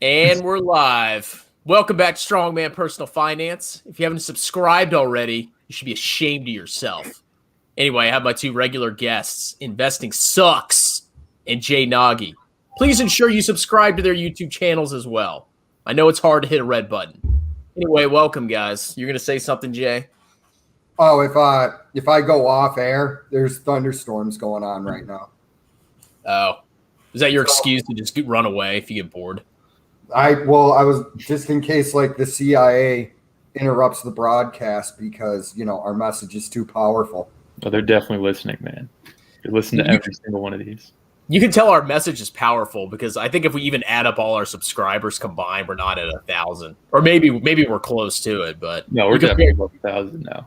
And we're live. Welcome back to Strongman Personal Finance. If you haven't subscribed already, you should be ashamed of yourself. Anyway, I have my two regular guests, Investing Sucks and Jay Nagy. Please ensure you subscribe to their YouTube channels as well. I know it's hard to hit a red button. Anyway, welcome, guys. You're going to say something, Jay? Oh, if I go off air, there's thunderstorms going on right now. Oh. Is that your excuse to just run away if you get bored? I was just in case like the CIA interrupts the broadcast because, our message is too powerful. Oh, they're definitely listening, man. They listen to every single one of these. You can tell our message is powerful because I think if we even add up all our subscribers combined, we're not at 1,000, or maybe we're close to it. But no, we're definitely above 1,000 now.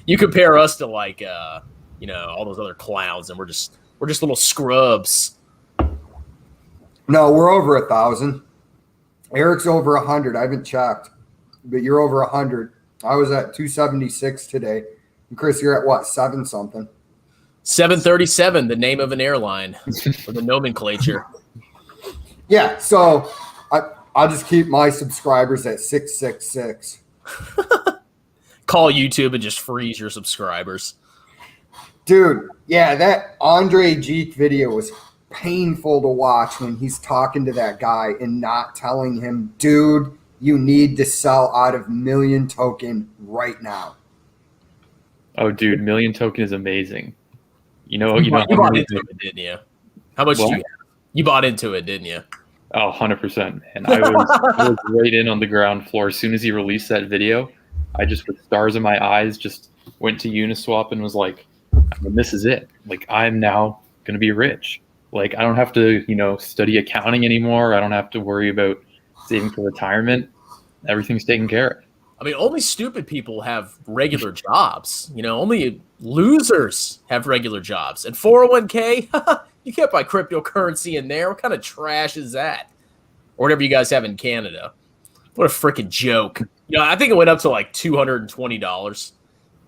You compare us to like all those other clowns, and we're just little scrubs. No, we're over 1,000. Eric's over 100. I haven't checked, but you're over 100. I was at 276 today. And Chris, you're at what, 7 something? 737, the name of an airline, or the nomenclature. Yeah, so I'll just keep my subscribers at 666. Call YouTube and just freeze your subscribers. Dude, yeah, that Andre Geek video was painful to watch when he's talking to that guy and not telling him, dude, you need to sell out of Million Token right now. Oh, dude, Million Token is amazing. You bought into it, didn't you? How much did you bought into it, didn't you? Oh, 100%. And I was right in on the ground floor. As soon as he released that video, I just, with stars in my eyes, just went to Uniswap and was like, this is it. Like, I'm now going to be rich. Like, I don't have to, study accounting anymore. I don't have to worry about saving for retirement. Everything's taken care of. I mean, only stupid people have regular jobs. Only losers have regular jobs. And 401k, you can't buy cryptocurrency in there. What kind of trash is that? Or whatever you guys have in Canada. What a freaking joke. I think it went up to like $220.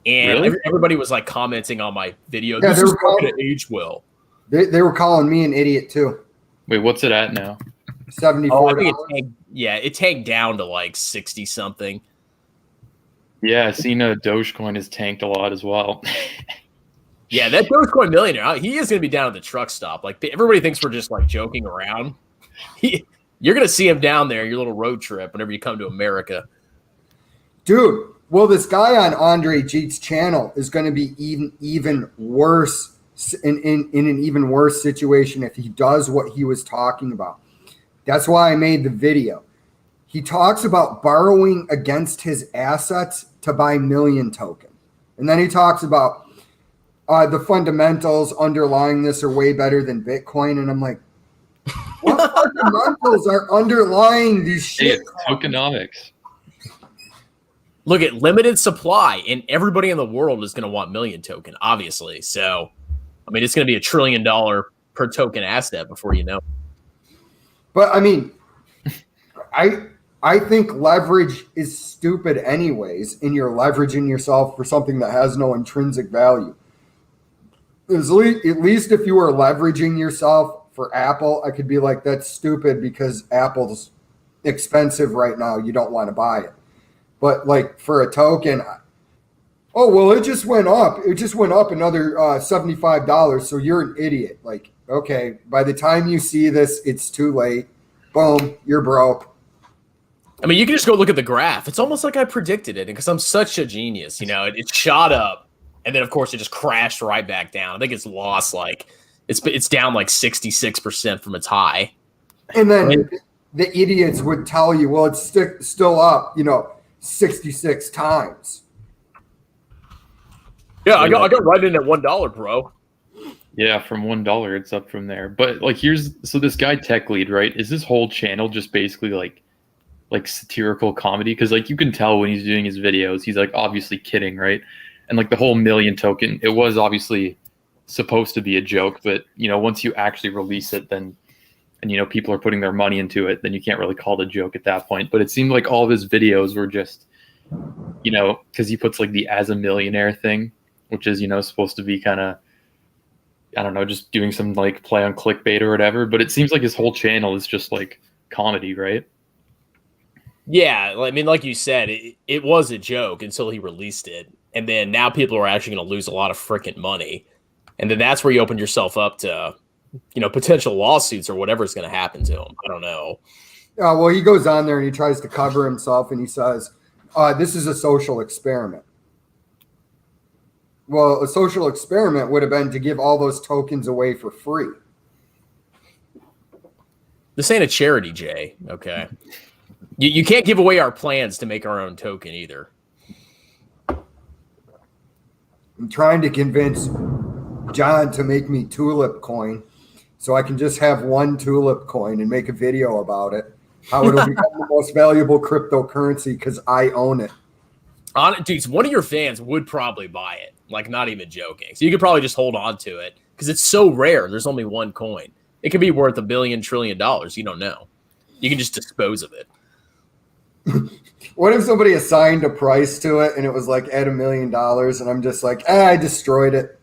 And really? Everybody was like commenting on my video. Yeah, this is not going to age well. They were calling me an idiot too. Wait, what's it at now? $74. Oh, I think it tanked down to like 60 something. Yeah, I seen Dogecoin has tanked a lot as well. Yeah, that Dogecoin millionaire, he is going to be down at the truck stop. Like, everybody thinks we're just like joking around. You're going to see him down there, your little road trip, whenever you come to America. Dude, well, this guy on Andre Geek's channel is going to be even worse in an even worse situation if he does what he was talking about. That's why I made the video. He talks about borrowing against his assets to buy Million Token. And then he talks about the fundamentals underlying this are way better than Bitcoin. And I'm like, what fundamentals are underlying these shit? It's tokenomics. Look at limited supply, and everybody in the world is going to want Million Token, obviously. So, I mean, it's going to be $1 trillion per token asset before you know. But I mean, I think leverage is stupid anyways, and you're leveraging yourself for something that has no intrinsic value. At least if you were leveraging yourself for Apple, I could be like, that's stupid because Apple's expensive right now. You don't want to buy it. But like for a token, oh, well, it just went up. It just went up another $75. So you're an idiot. Like, okay, by the time you see this, it's too late. Boom, you're broke. I mean, you can just go look at the graph. It's almost like I predicted it because I'm such a genius. It shot up, and then, of course, it just crashed right back down. I think it's lost it's down like 66% from its high. And then the idiots would tell you, well, it's still up, 66 times. Yeah, I got right in at $1, bro. Yeah, from $1, it's up from there. But like, so this guy Tech Lead, right? Is this whole channel just basically like satirical comedy? Because like you can tell when he's doing his videos, he's like obviously kidding, right? And like the whole Million Token, it was obviously supposed to be a joke, but once you actually release it, then and people are putting their money into it, then you can't really call it a joke at that point. But it seemed like all of his videos were just, because he puts like the as a millionaire thing, which is supposed to be kind of, I don't know, just doing some like play on clickbait or whatever. But it seems like his whole channel is just like comedy, right? Yeah, I mean, like you said, it was a joke until he released it. And then now people are actually going to lose a lot of freaking money. And then that's where you open yourself up to, potential lawsuits or whatever's going to happen to him. I don't know. Well, he goes on there and he tries to cover himself and he says, this is a social experiment. Well, a social experiment would have been to give all those tokens away for free. This ain't a charity, Jay. Okay. You can't give away our plans to make our own token either. I'm trying to convince John to make me tulip coin so I can just have one tulip coin and make a video about it. How it'll become the most valuable cryptocurrency because I own it. Dude, one of your fans would probably buy it. Like, not even joking. So you could probably just hold on to it because it's so rare. There's only one coin. It could be worth $1 billion, $1 trillion. You don't know. You can just dispose of it. What if somebody assigned a price to it and it was like at $1 million and I'm just like, I destroyed it.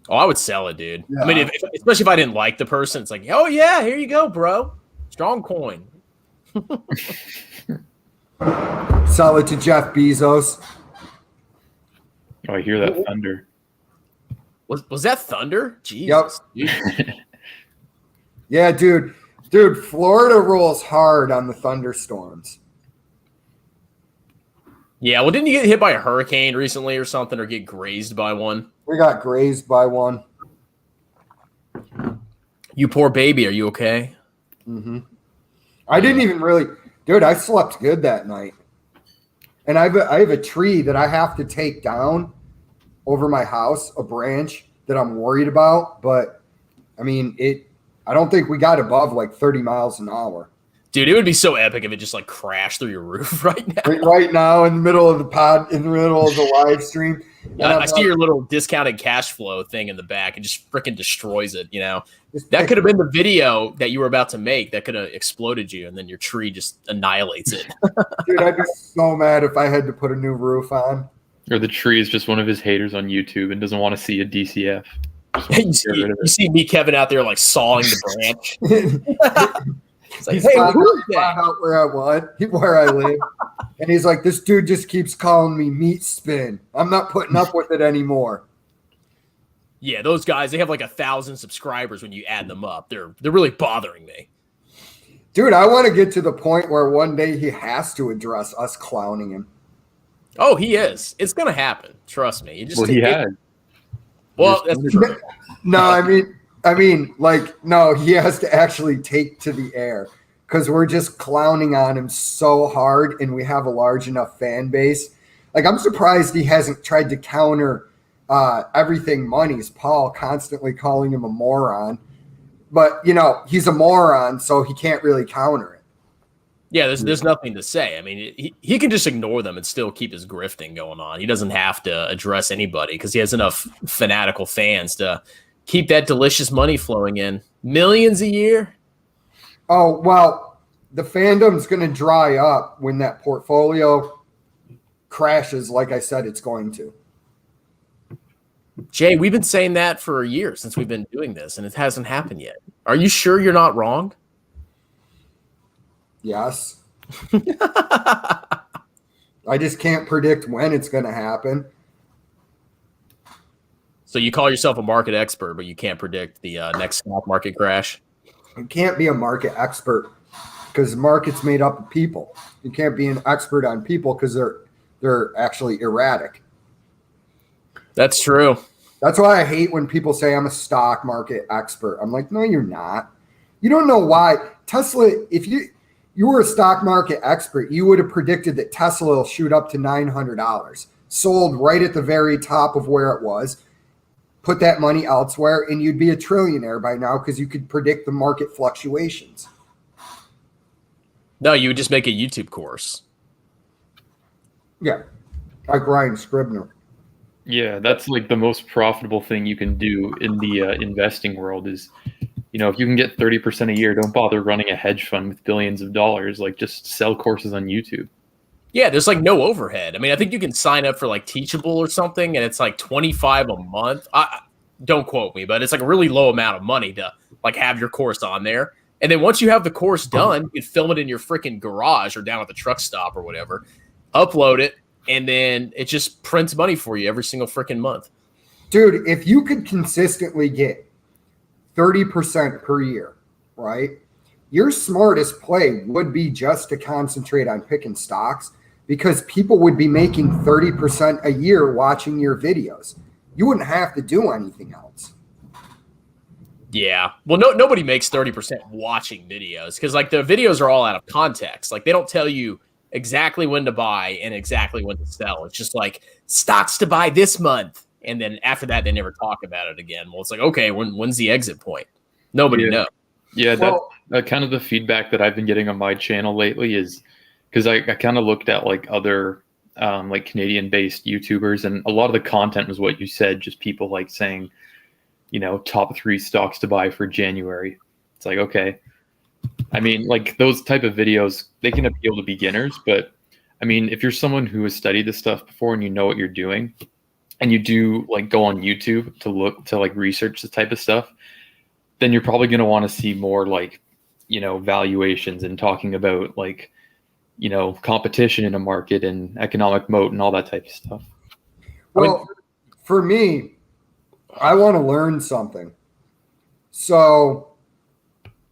Oh, I would sell it, dude. Yeah. I mean, especially if I didn't like the person, it's like, oh yeah, here you go, bro. Strong coin. Sell it to Jeff Bezos. Oh, I hear that thunder. Was that thunder? Jesus. Yep. Yeah, dude. Dude, Florida rolls hard on the thunderstorms. Yeah, well, didn't you get hit by a hurricane recently or something, or get grazed by one? We got grazed by one. You poor baby, are you okay? Mm-hmm. I didn't even really, dude. I slept good that night, and I have a tree that I have to take down over my house, a branch that I'm worried about. But I mean, I don't think we got above like 30 miles an hour. Dude, it would be so epic if it just like crashed through your roof right now. Right now, in the middle of the pod, in the middle of the live stream. Yeah, I see your little discounted cash flow thing in the back and just freaking destroys it, That could have been the video that you were about to make that could have exploded you, and then your tree just annihilates it. Dude, I'd be so mad if I had to put a new roof on. Or the tree is just one of his haters on YouTube and doesn't want to see a DCF. You see me, Kevin, out there like sawing the branch. It's like, hey, who's that? Out where I live. And he's like, this dude just keeps calling me meat spin. I'm not putting up with it anymore. Yeah, those guys, they have like 1,000 subscribers when you add them up. They're really bothering me. Dude, I want to get to the point where one day he has to address us clowning him. Oh, he is. It's going to happen. Trust me. He had. Well, that's true. No, no, he has to actually take to the air because we're just clowning on him so hard and we have a large enough fan base. Like, I'm surprised he hasn't tried to counter everything Money's Paul constantly calling him a moron. But, he's a moron, so he can't really counter it. Yeah, there's nothing to say. I mean, he can just ignore them and still keep his grifting going on. He doesn't have to address anybody because he has enough fanatical fans to keep that delicious money flowing in. Millions a year. Oh, well, the fandom's going to dry up when that portfolio crashes like I said it's going to. Jay, we've been saying that for a year since we've been doing this, and it hasn't happened yet. Are you sure you're not wrong? Yes. I just can't predict when it's going to happen. So you call yourself a market expert, but you can't predict the next stock market crash? You can't be a market expert because the market's made up of people. You can't be an expert on people because they're actually erratic. That's true. That's why I hate when people say I'm a stock market expert. I'm like, no, you're not. You don't know why. Tesla, if you were a stock market expert, you would have predicted that Tesla will shoot up to $900, sold right at the very top of where it was, put that money elsewhere, and you'd be a trillionaire by now because you could predict the market fluctuations. No, you would just make a YouTube course. Yeah, like Ryan Scribner. Yeah, that's like the most profitable thing you can do in the investing world is, if you can get 30% a year, don't bother running a hedge fund with billions of dollars. Like, just sell courses on YouTube. Yeah, there's like no overhead. I mean, I think you can sign up for like Teachable or something, and it's like $25 a month. Don't quote me, but it's like a really low amount of money to like have your course on there. And then once you have the course done, you can film it in your freaking garage or down at the truck stop or whatever, upload it, and then it just prints money for you every single freaking month. Dude, if you could consistently get 30% per year, right? Your smartest play would be just to concentrate on picking stocks, because people would be making 30% a year watching your videos. You wouldn't have to do anything else. Yeah. Well, nobody makes 30% watching videos, because like the videos are all out of context. Like they don't tell you exactly when to buy and exactly when to sell. It's just like stocks to buy this month. And then after that, they never talk about it again. Well, it's like, okay, when's the exit point? Nobody knows. Yeah, that kind of the feedback that I've been getting on my channel lately is because I kind of looked at like other like Canadian-based YouTubers, and a lot of the content was what you said, just people like saying, you know, top 3 stocks to buy for January. It's like, okay. I mean, like those type of videos, they can appeal to beginners, but I mean, if you're someone who has studied this stuff before and you know what you're doing, and you do like go on YouTube to look to like research the type of stuff, then you're probably going to want to see more like, you know, valuations and talking about like, you know, competition in a market and economic moat and all that type of stuff. Well, for me, I want to learn something. So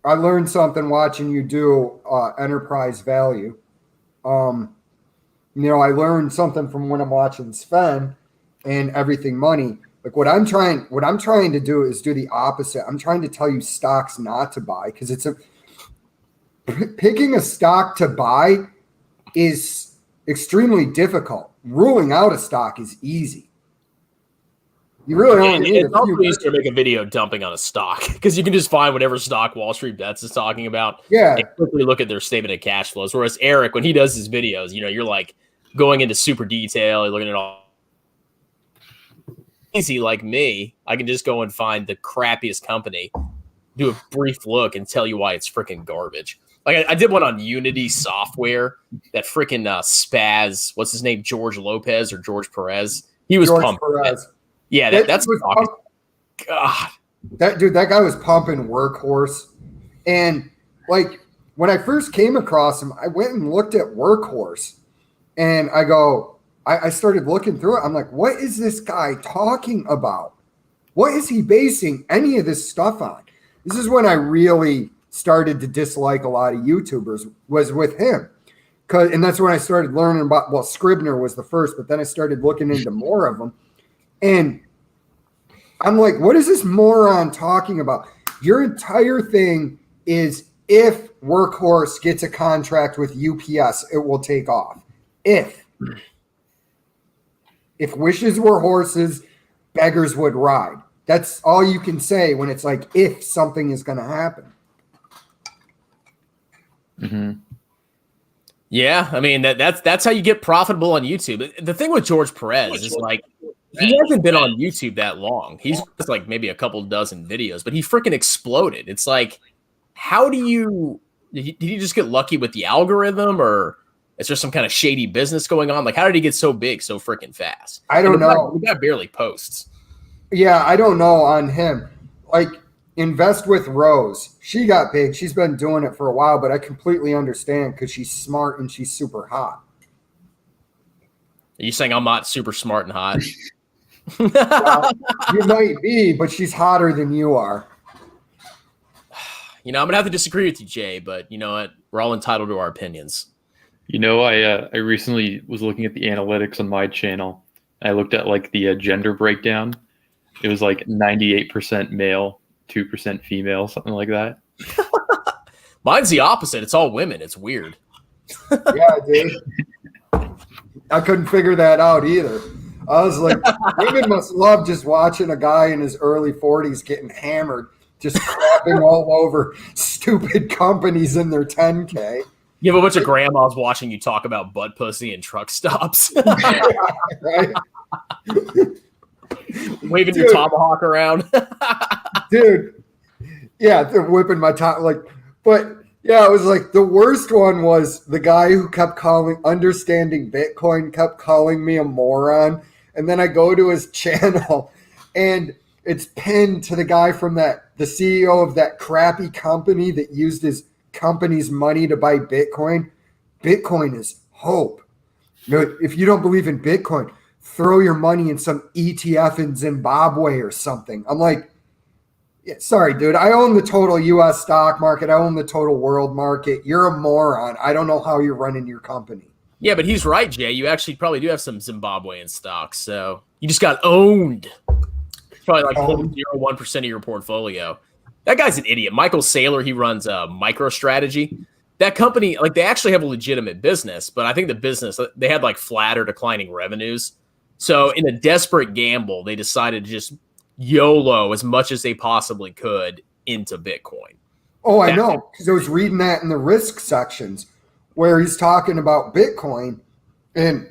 I learned something watching you do enterprise value. You know, I learned something from when I'm watching Sven and Everything Money. Like what I'm trying to do is do the opposite. I'm trying to tell you stocks not to buy, because picking a stock to buy is extremely difficult. Ruling out a stock is easy. You really only need it's also easier to make a video dumping on a stock, because you can just find whatever stock Wall Street Bets is talking about. Yeah. And quickly look at their statement of cash flows. Whereas Eric, when he does his videos, you know, you're like going into super detail, you're looking at all. Easy like me, I can just go and find the crappiest company, do a brief look, and tell you why it's freaking garbage. Like I did one on Unity Software, that freaking Spaz, what's his name, George Lopez or George Perez? He was pumped. Yeah, that's God. That guy was pumping Workhorse. And like when I first came across him, I went and looked at Workhorse, and I started looking through it. I'm like, what is this guy talking about? What is he basing any of this stuff on? This is when I really started to dislike a lot of YouTubers, was with him. And that's when I started learning about, well, Scribner was the first, but then I started looking into more of them. And I'm like, what is this moron talking about? Your entire thing is if Workhorse gets a contract with UPS, it will take off. If wishes were horses, beggars would ride. That's all you can say when it's like, if something is going to happen. Mm-hmm. Yeah, I mean that's how you get profitable on YouTube. The thing with George Perez is like he hasn't been on YouTube that long. He's just like maybe a couple dozen videos, but he freaking exploded. It's like, how do you did he just get lucky with the algorithm, or is there some kind of shady business going on? Like, how did he get so big so freaking fast? I don't know. The guy barely posts. Yeah, I don't know on him. Like, invest with Rose. She got big. She's been doing it for a while, but I completely understand because she's smart and she's super hot. Are you saying I'm not super smart and hot? Well, you might be, but she's hotter than you are. You know, I'm gonna have to disagree with you, Jay, but you know what? We're all entitled to our opinions. You know, I recently was looking at the analytics on my channel. I looked at like the gender breakdown. It was like 98% male, 2% female, something like that. Mine's the opposite. It's all women. It's weird. Yeah, dude. I couldn't figure that out either. I was like, women must love just watching a guy in his early 40s getting hammered, just crapping all over stupid companies in their 10K. You have a bunch of grandmas watching you talk about butt pussy and truck stops. Right? Waving your tomahawk around. Dude. Yeah, they're whipping my top. Like, but yeah, it was like the worst one was the guy who kept understanding Bitcoin kept calling me a moron. And then I go to his channel and it's pinned to the guy from the CEO of that crappy company that used his company's money to buy Bitcoin. Bitcoin is hope. If you don't believe in Bitcoin, throw your money in some ETF in Zimbabwe or something. I'm like, yeah, sorry, dude. I own the total U.S. stock market. I own the total world market. You're a moron. I don't know how you're running your company. Yeah, but he's right, Jay. You actually probably do have some Zimbabwean stocks, so you just got owned. Probably like 0.01% of your portfolio. That guy's an idiot. Michael Saylor, he runs MicroStrategy. That company, like, they actually have a legitimate business, but I think the business, they had like flat or declining revenues. So in a desperate gamble, they decided to just YOLO as much as they possibly could into Bitcoin. Oh, I know, because I was reading that in the risk sections where he's talking about Bitcoin, and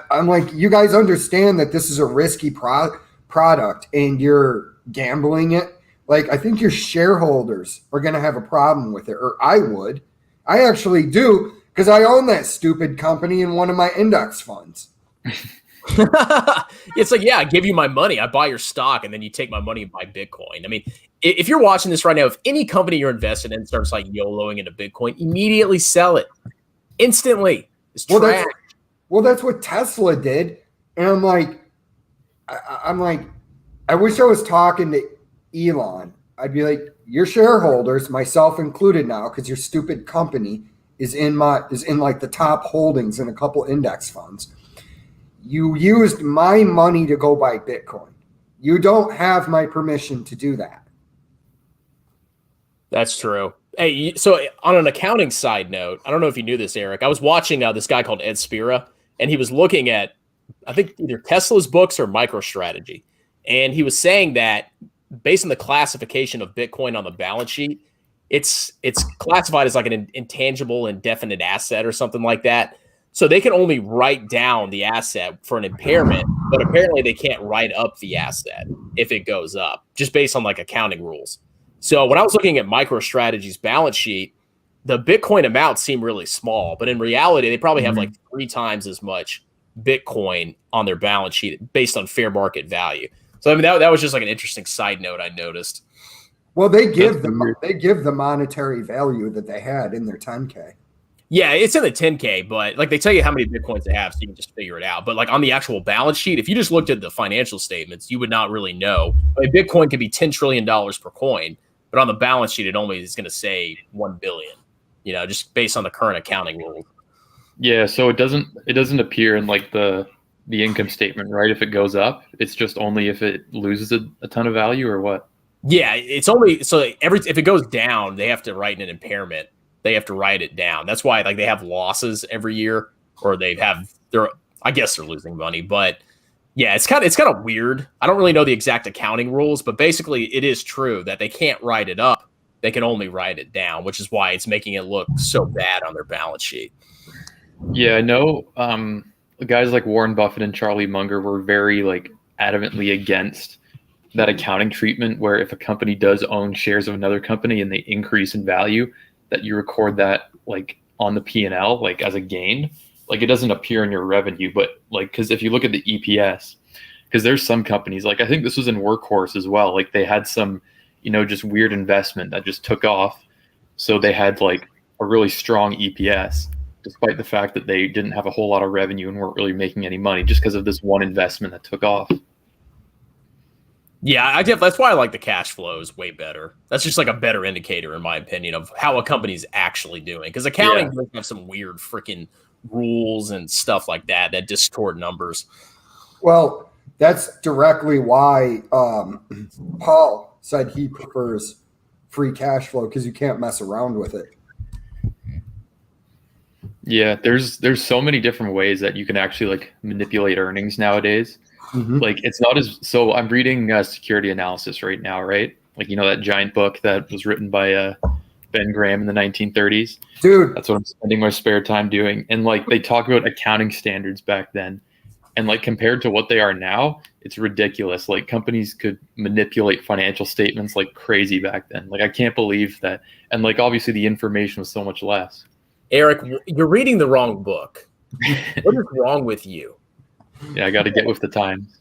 I'm like, you guys understand that this is a risky product and you're gambling it. Like, I think your shareholders are going to have a problem with it, or I would. I actually do, because I own that stupid company in one of my index funds. It's like, yeah, I give you my money. I buy your stock, and then you take my money and buy Bitcoin. I mean, if you're watching this right now, if any company you're invested in starts like YOLOing into Bitcoin, immediately sell it. Instantly. It's trash. Well, that's what Tesla did. And I'm like, I wish I was talking to Elon. I'd be like, your shareholders, myself included now, because your stupid company is in like the top holdings in a couple index funds. You used my money to go buy Bitcoin. You don't have my permission to do that. That's true. Hey, so on an accounting side note, I don't know if you knew this, Eric. I was watching this guy called Ed Spira, and he was looking at, I think, either Tesla's books or MicroStrategy. And he was saying that based on the classification of Bitcoin on the balance sheet, it's classified as like an intangible indefinite asset or something like that. So they can only write down the asset for an impairment, but apparently they can't write up the asset if it goes up, just based on like accounting rules. So when I was looking at MicroStrategy's balance sheet, the Bitcoin amount seemed really small, but in reality, they probably have like 3 times as much Bitcoin on their balance sheet based on fair market value. So I mean, that was just like an interesting side note I noticed. Well, they give the monetary value that they had in their 10K. Yeah, it's in the 10K, but like they tell you how many Bitcoins they have, so you can just figure it out. But like on the actual balance sheet, if you just looked at the financial statements, you would not really know. I mean, Bitcoin could be $10 trillion per coin, but on the balance sheet, it only is going to say 1 billion. You know, just based on the current accounting rules. Yeah, so it doesn't appear in like the income statement, right? If it goes up, it's just only if it loses a ton of value, or what? Yeah, it's only so if it goes down, they have to write an impairment. They have to write it down. That's why like they have losses every year, or I guess they're losing money, but yeah, it's kind of weird. I don't really know the exact accounting rules, but basically it is true that they can't write it up. They can only write it down, which is why it's making it look so bad on their balance sheet. Yeah, I know. Guys like Warren Buffett and Charlie Munger were very like adamantly against that accounting treatment, where if a company does own shares of another company and they increase in value, that you record that like on the P&L, like as a gain. Like it doesn't appear in your revenue, but like, because if you look at the EPS, because there's some companies, like I think this was in Workhorse as well, like they had some, just weird investment that just took off. So they had like a really strong EPS, despite the fact that they didn't have a whole lot of revenue and weren't really making any money just because of this one investment that took off. Yeah, that's why I like the cash flows way better. That's just like a better indicator, in my opinion, of how a company's actually doing. Because accounting does have some weird freaking rules and stuff like that distort numbers. Well, that's directly why Paul said he prefers free cash flow, because you can't mess around with it. Yeah, there's so many different ways that you can actually like manipulate earnings nowadays. Mm-hmm. Like it's not so I'm reading Security Analysis right now, right? Like, that giant book that was written by Ben Graham in the 1930s. Dude, that's what I'm spending my spare time doing. And like they talk about accounting standards back then, and like compared to what they are now, it's ridiculous. Like companies could manipulate financial statements like crazy back then. Like I can't believe that. And like obviously the information was so much less. Eric, you're reading the wrong book. What is wrong with you? Yeah, I got to get with the times.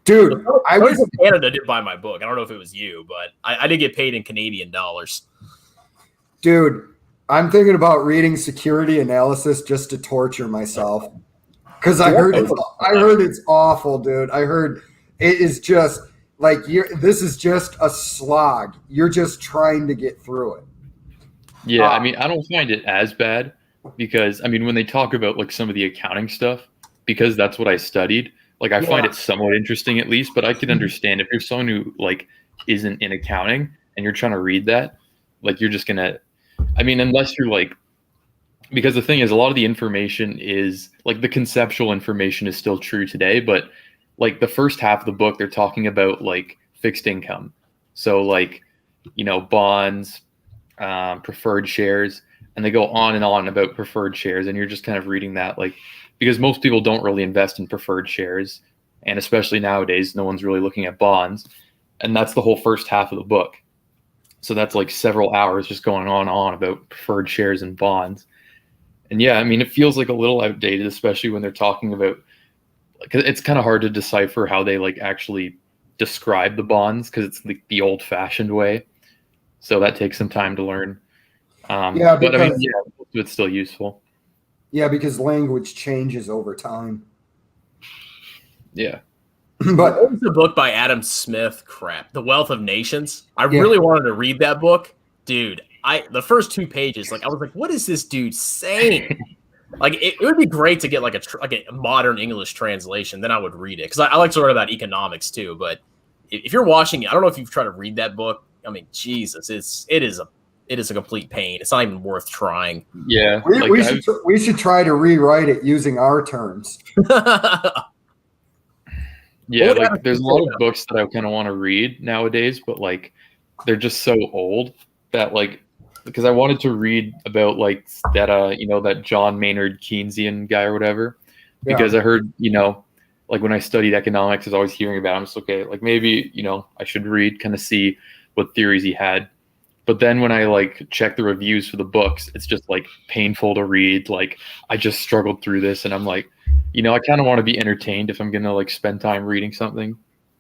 Dude, I Somebody was from Canada did buy my book. I don't know if it was you, but I did get paid in Canadian dollars. Dude, I'm thinking about reading Security Analysis just to torture myself. Because I heard it's awful, dude. I heard it is just like this is just a slog. You're just trying to get through it. Yeah, I mean, I don't find it as bad because I mean, when they talk about like some of the accounting stuff, because that's what I studied, like I find it somewhat interesting at least, but I can understand if you're someone who like isn't in accounting and you're trying to read that, like you're just gonna, I mean, unless you're like, because the thing is a lot of the information is like the conceptual information is still true today, but like the first half of the book, they're talking about like fixed income. So like, bonds, preferred shares, and they go on and on about preferred shares. And you're just kind of reading that, like, because most people don't really invest in preferred shares. And especially nowadays, no one's really looking at bonds. And that's the whole first half of the book. So that's like several hours just going on and on about preferred shares and bonds. And yeah, I mean, it feels like a little outdated, especially when they're talking about, like, it's kind of hard to decipher how they like actually describe the bonds because it's like the old fashioned way. So that takes some time to learn. But I mean, yeah, it's still useful. Yeah, because language changes over time. Yeah. But what was the book by Adam Smith? Crap, The Wealth of Nations. I really wanted to read that book, dude. The first 2 pages, like I was like, what is this dude saying? Like it would be great to get like a modern English translation. Then I would read it because I like to learn about economics too. But if you're watching it, I don't know if you've tried to read that book. I mean, Jesus, it is a complete pain. It's not even worth trying. Yeah, we should try to rewrite it using our terms. Yeah, like there's a lot of books that I kind of want to read nowadays, but like they're just so old that like, because I wanted to read about like that that John Maynard Keynesian guy or whatever, because I heard like when I studied economics, I was always hearing about him. It's okay, like maybe I should read, kind of see what theories he had. But then when I like check the reviews for the books, it's just like painful to read. Like I just struggled through this, and I'm like, I kind of want to be entertained if I'm gonna like spend time reading something.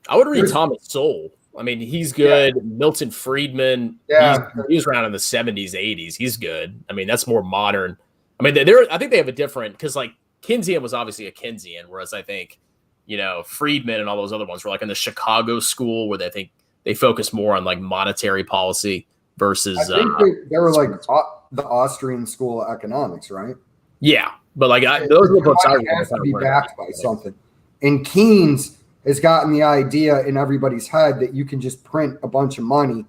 I would read Thomas Sowell. I mean, he's good. Yeah. Milton Friedman. Yeah, he was around in the 70s, 80s. He's good. I mean, that's more modern. I mean, I think they have a different, because like Keynesian was obviously a Keynesian, whereas I think Friedman and all those other ones were like in the Chicago school where they focus more on like monetary policy versus. I think they were like the Austrian School of Economics, right? Yeah, but like those are the books I has to be backed by something. And Keynes has gotten the idea in everybody's head that you can just print a bunch of money.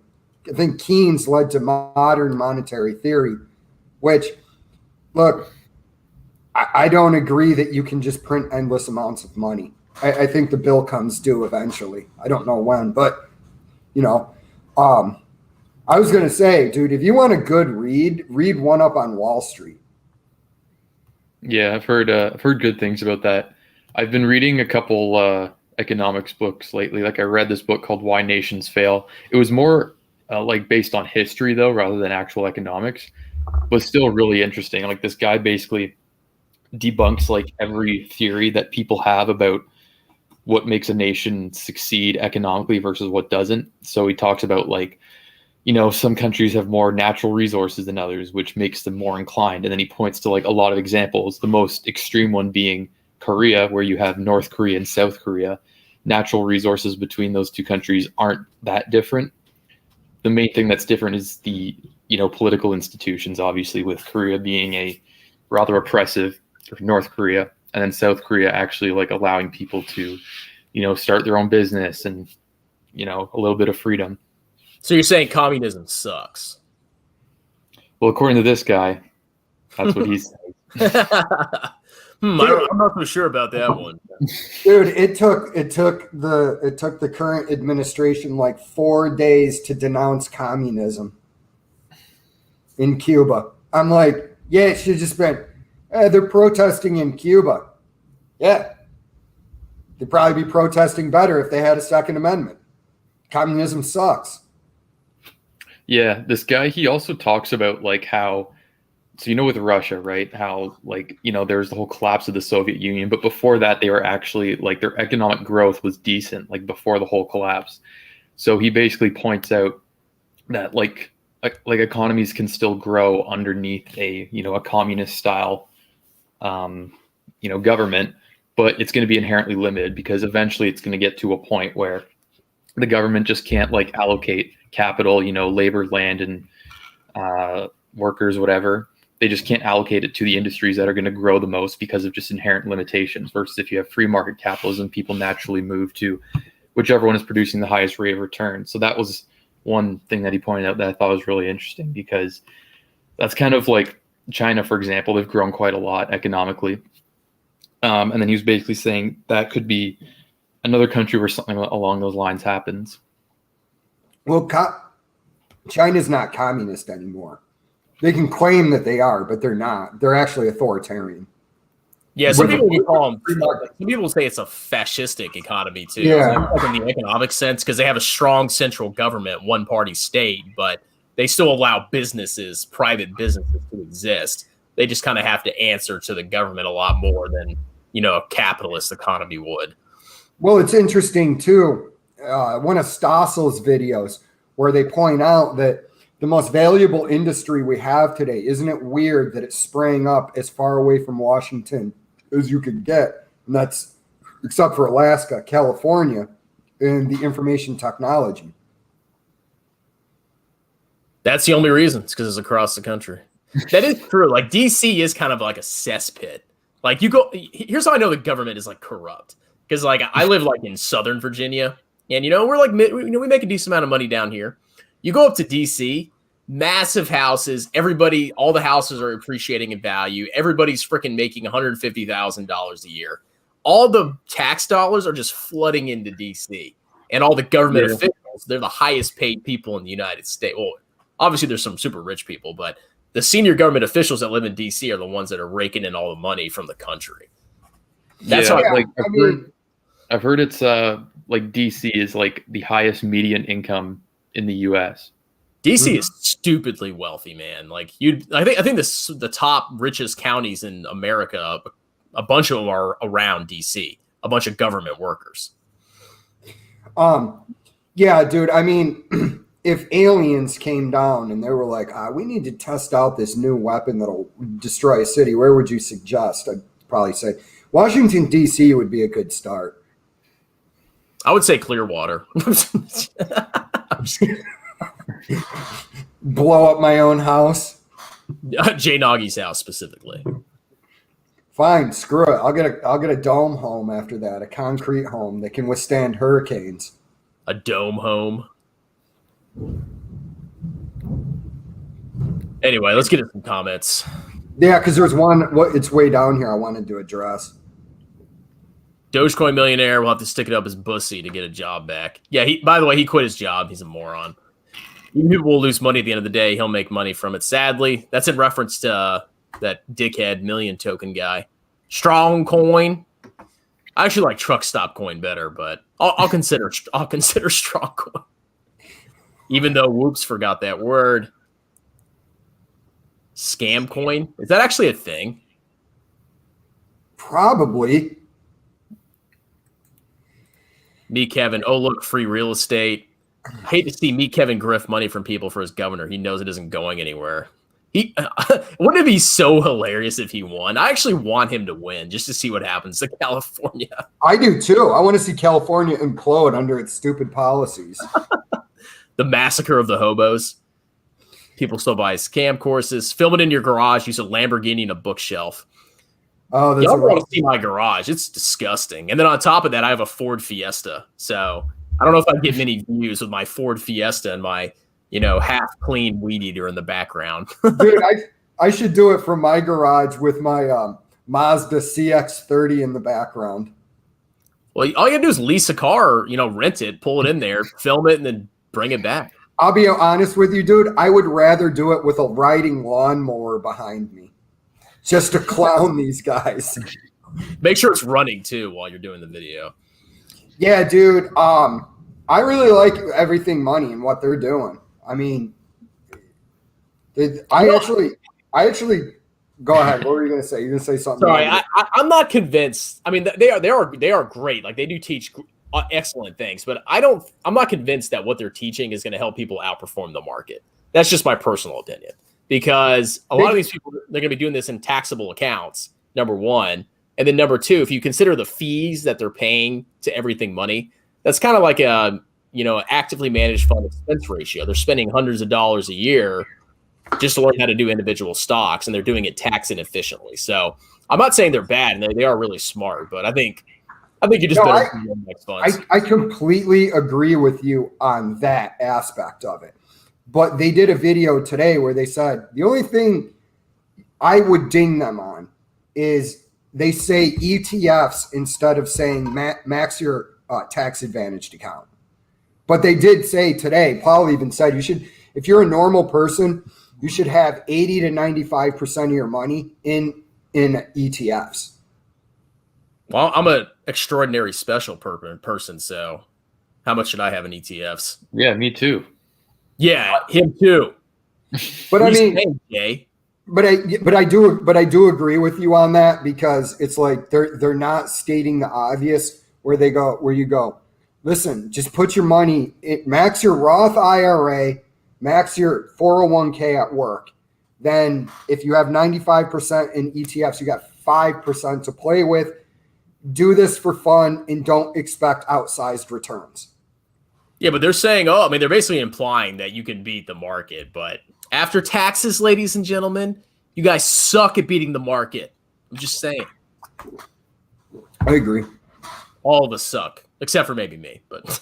I think Keynes led to modern monetary theory, which, look, I don't agree that you can just print endless amounts of money. I think the bill comes due eventually. I don't know when, but, I was going to say, dude, if you want a good read One Up on Wall Street. Yeah, I've heard good things about that. I've been reading a couple economics books lately. Like I read this book called Why Nations Fail. It was more like based on history though, rather than actual economics, but still really interesting. Like this guy basically debunks like every theory that people have about what makes a nation succeed economically versus what doesn't. So he talks about like, some countries have more natural resources than others, which makes them more inclined. And then he points to like a lot of examples, the most extreme one being Korea, where you have North Korea and South Korea. Natural resources between those two countries aren't that different. The main thing that's different is the, political institutions, obviously, with Korea being a rather oppressive, North Korea, and then South Korea actually like allowing people to, start their own business and, a little bit of freedom. So you're saying communism sucks? Well, according to this guy, that's what he says. I'm not so sure about that one. Dude, it took the current administration like 4 days to denounce communism in Cuba. I'm like, yeah, it should just been, they're protesting in Cuba. Yeah. They'd probably be protesting better if they had a Second Amendment. Communism sucks. Yeah, this guy, he also talks about like how so with Russia, right? How there's the whole collapse of the Soviet Union, but before that, they were actually like their economic growth was decent, like before the whole collapse. So he basically points out that like economies can still grow underneath a communist style government, but it's going to be inherently limited because eventually it's going to get to a point where the government just can't allocate capital, labor, land, and workers, whatever. They just can't allocate it to the industries that are going to grow the most because of just inherent limitations. Versus if you have free market capitalism, people naturally move to whichever one is producing the highest rate of return. So that was one thing that he pointed out that I thought was really interesting, because that's kind of like China, for example. They've grown quite a lot economically. And then he was basically saying that could be another country where something along those lines happens. Well, China's not communist anymore. They can claim that they are, but they're not. They're actually authoritarian. Yeah, some people would call them. Some people say it's a fascistic economy too. Yeah, like in the economic sense, because they have a strong central government, one-party state, but they still allow private businesses, to exist. They just kind of have to answer to the government a lot more than a capitalist economy would. Well, it's interesting too. One of Stossel's videos where they point out that the most valuable industry we have today, isn't it weird that it's spraying up as far away from Washington as you could get? And that's, except for Alaska, California, and the information technology. That's the only reason. It's because it's across the country. That is true. Like DC is kind of like a cesspit. Like here's how I know the government is corrupt. Because I live in Southern Virginia, and we're we make a decent amount of money down here. You go up to DC, massive houses. All the houses are appreciating in value. Everybody's freaking making $150,000 a year. All the tax dollars are just flooding into DC, and all the government officials, they're the highest paid people in the United States. Well, obviously there's some super rich people, but the senior government officials that live in DC are the ones that are raking in all the money from the country. That's how I've heard it's DC is the highest median income in the U.S. DC is stupidly wealthy, man. I think the top richest counties in America, a bunch of them are around DC. A bunch of government workers. Yeah, dude. I mean, if aliens came down and they were like, we need to test out this new weapon that'll destroy a city, where would you suggest? I'd probably say Washington, D.C. would be a good start. I would say Clearwater. Blow up my own house. Jay Noggy's house specifically. Fine, screw it. I'll get a dome home after that, a concrete home that can withstand hurricanes. A dome home. Anyway, let's get into some comments. Yeah, because there's one. It's way down here. I wanted to address. Dogecoin millionaire will have to stick it up his bussy to get a job back. Yeah, by the way, he quit his job. He's a moron. People will lose money at the end of the day. He'll make money from it. Sadly, that's in reference to that dickhead million token guy. Strong coin. I actually like truck stop coin better, but I'll consider strong coin. Even though Whoops forgot that word. Scam coin. Is that actually a thing? Probably. Me, Kevin. Oh, look, free real estate. I hate to see me, Kevin, grift money from people for his governor. He knows it isn't going anywhere. Wouldn't it be so hilarious if he won? I actually want him to win just to see what happens to California. I do too. I want to see California implode under its stupid policies. The massacre of the hobos. People still buy scam courses. Film it in your garage. Use a Lamborghini and a bookshelf. Oh, that's y'all want to see my garage. It's disgusting. And then on top of that, I have a Ford Fiesta. So I don't know if I get many views with my Ford Fiesta and my, half clean weed eater in the background. Dude, I should do it from my garage with my Mazda CX-30 in the background. Well, all you gotta do is lease a car, rent it, pull it in there, film it, and then bring it back. I'll be honest with you, dude. I would rather do it with a riding lawnmower behind me, just to clown these guys. Make sure it's running too while you're doing the video. Yeah, dude. I really like Everything Money and what they're doing. I mean, I I actually go ahead. What were you going to say? You're going to say something. Sorry, I'm not convinced. I mean, they are great. Like, they do teach excellent things, but I'm not convinced that what they're teaching is going to help people outperform the market. That's just my personal opinion, because a lot of these people, they're going to be doing this in taxable accounts, number one. And then number two, if you consider the fees that they're paying to everything money, that's kind of like a, actively managed fund expense ratio. They're spending hundreds of dollars a year just to learn how to do individual stocks, and they're doing it tax inefficiently. So I'm not saying they're bad, and they are really smart, but I think you just better index funds. I completely agree with you on that aspect of it. But they did a video today where they said the only thing I would ding them on is they say ETFs instead of saying max your tax advantaged account. But they did say today, Paul even said if you're a normal person, you should have 80 to 95% of your money in ETFs. Well, I'm an extraordinary special person, so how much should I have in ETFs? Yeah, me too. Yeah, him too. But I mean, but I do agree with you on that, because it's like they're not stating the obvious where you go, listen, just put your money, max your Roth IRA, max your 401k at work. Then if you have 95% in ETFs, you got 5% to play with. Do this for fun and don't expect outsized returns. Yeah, but they're saying, they're basically implying that you can beat the market. But after taxes, ladies and gentlemen, you guys suck at beating the market. I'm just saying. I agree. All of us suck, except for maybe me. But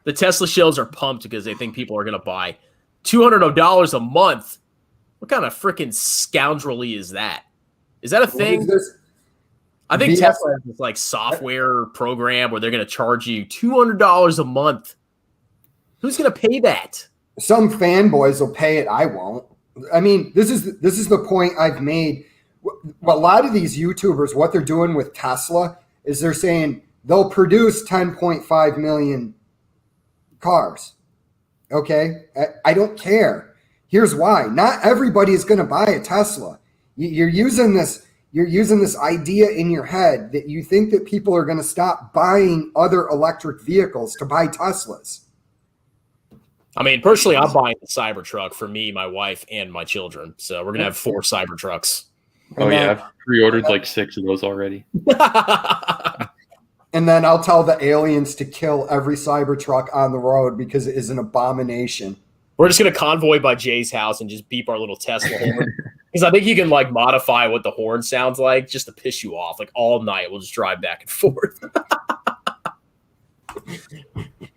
the Tesla shells are pumped because they think people are going to buy $200 a month. What kind of freaking scoundrelly is that? Is that a thing? I think Tesla has this like software program where they're going to charge you $200 a month. Who's going to pay that? Some fanboys will pay it. I won't. I mean, this is the point I've made. A lot of these YouTubers, what they're doing with Tesla is they're saying they'll produce 10.5 million cars. Okay? I don't care. Here's why. Not everybody is going to buy a Tesla. You're using this idea in your head that you think that people are going to stop buying other electric vehicles to buy Teslas. I mean, personally, I'm buying the Cybertruck for me, my wife, and my children. So we're going to have 4 Cybertrucks. Oh, yeah. I've pre-ordered like 6 of those already. And then I'll tell the aliens to kill every Cybertruck on the road because it is an abomination. We're just going to convoy by Jay's house and just beep our little Tesla horn. Because I think you can like modify what the horn sounds like just to piss you off. Like all night, we'll just drive back and forth.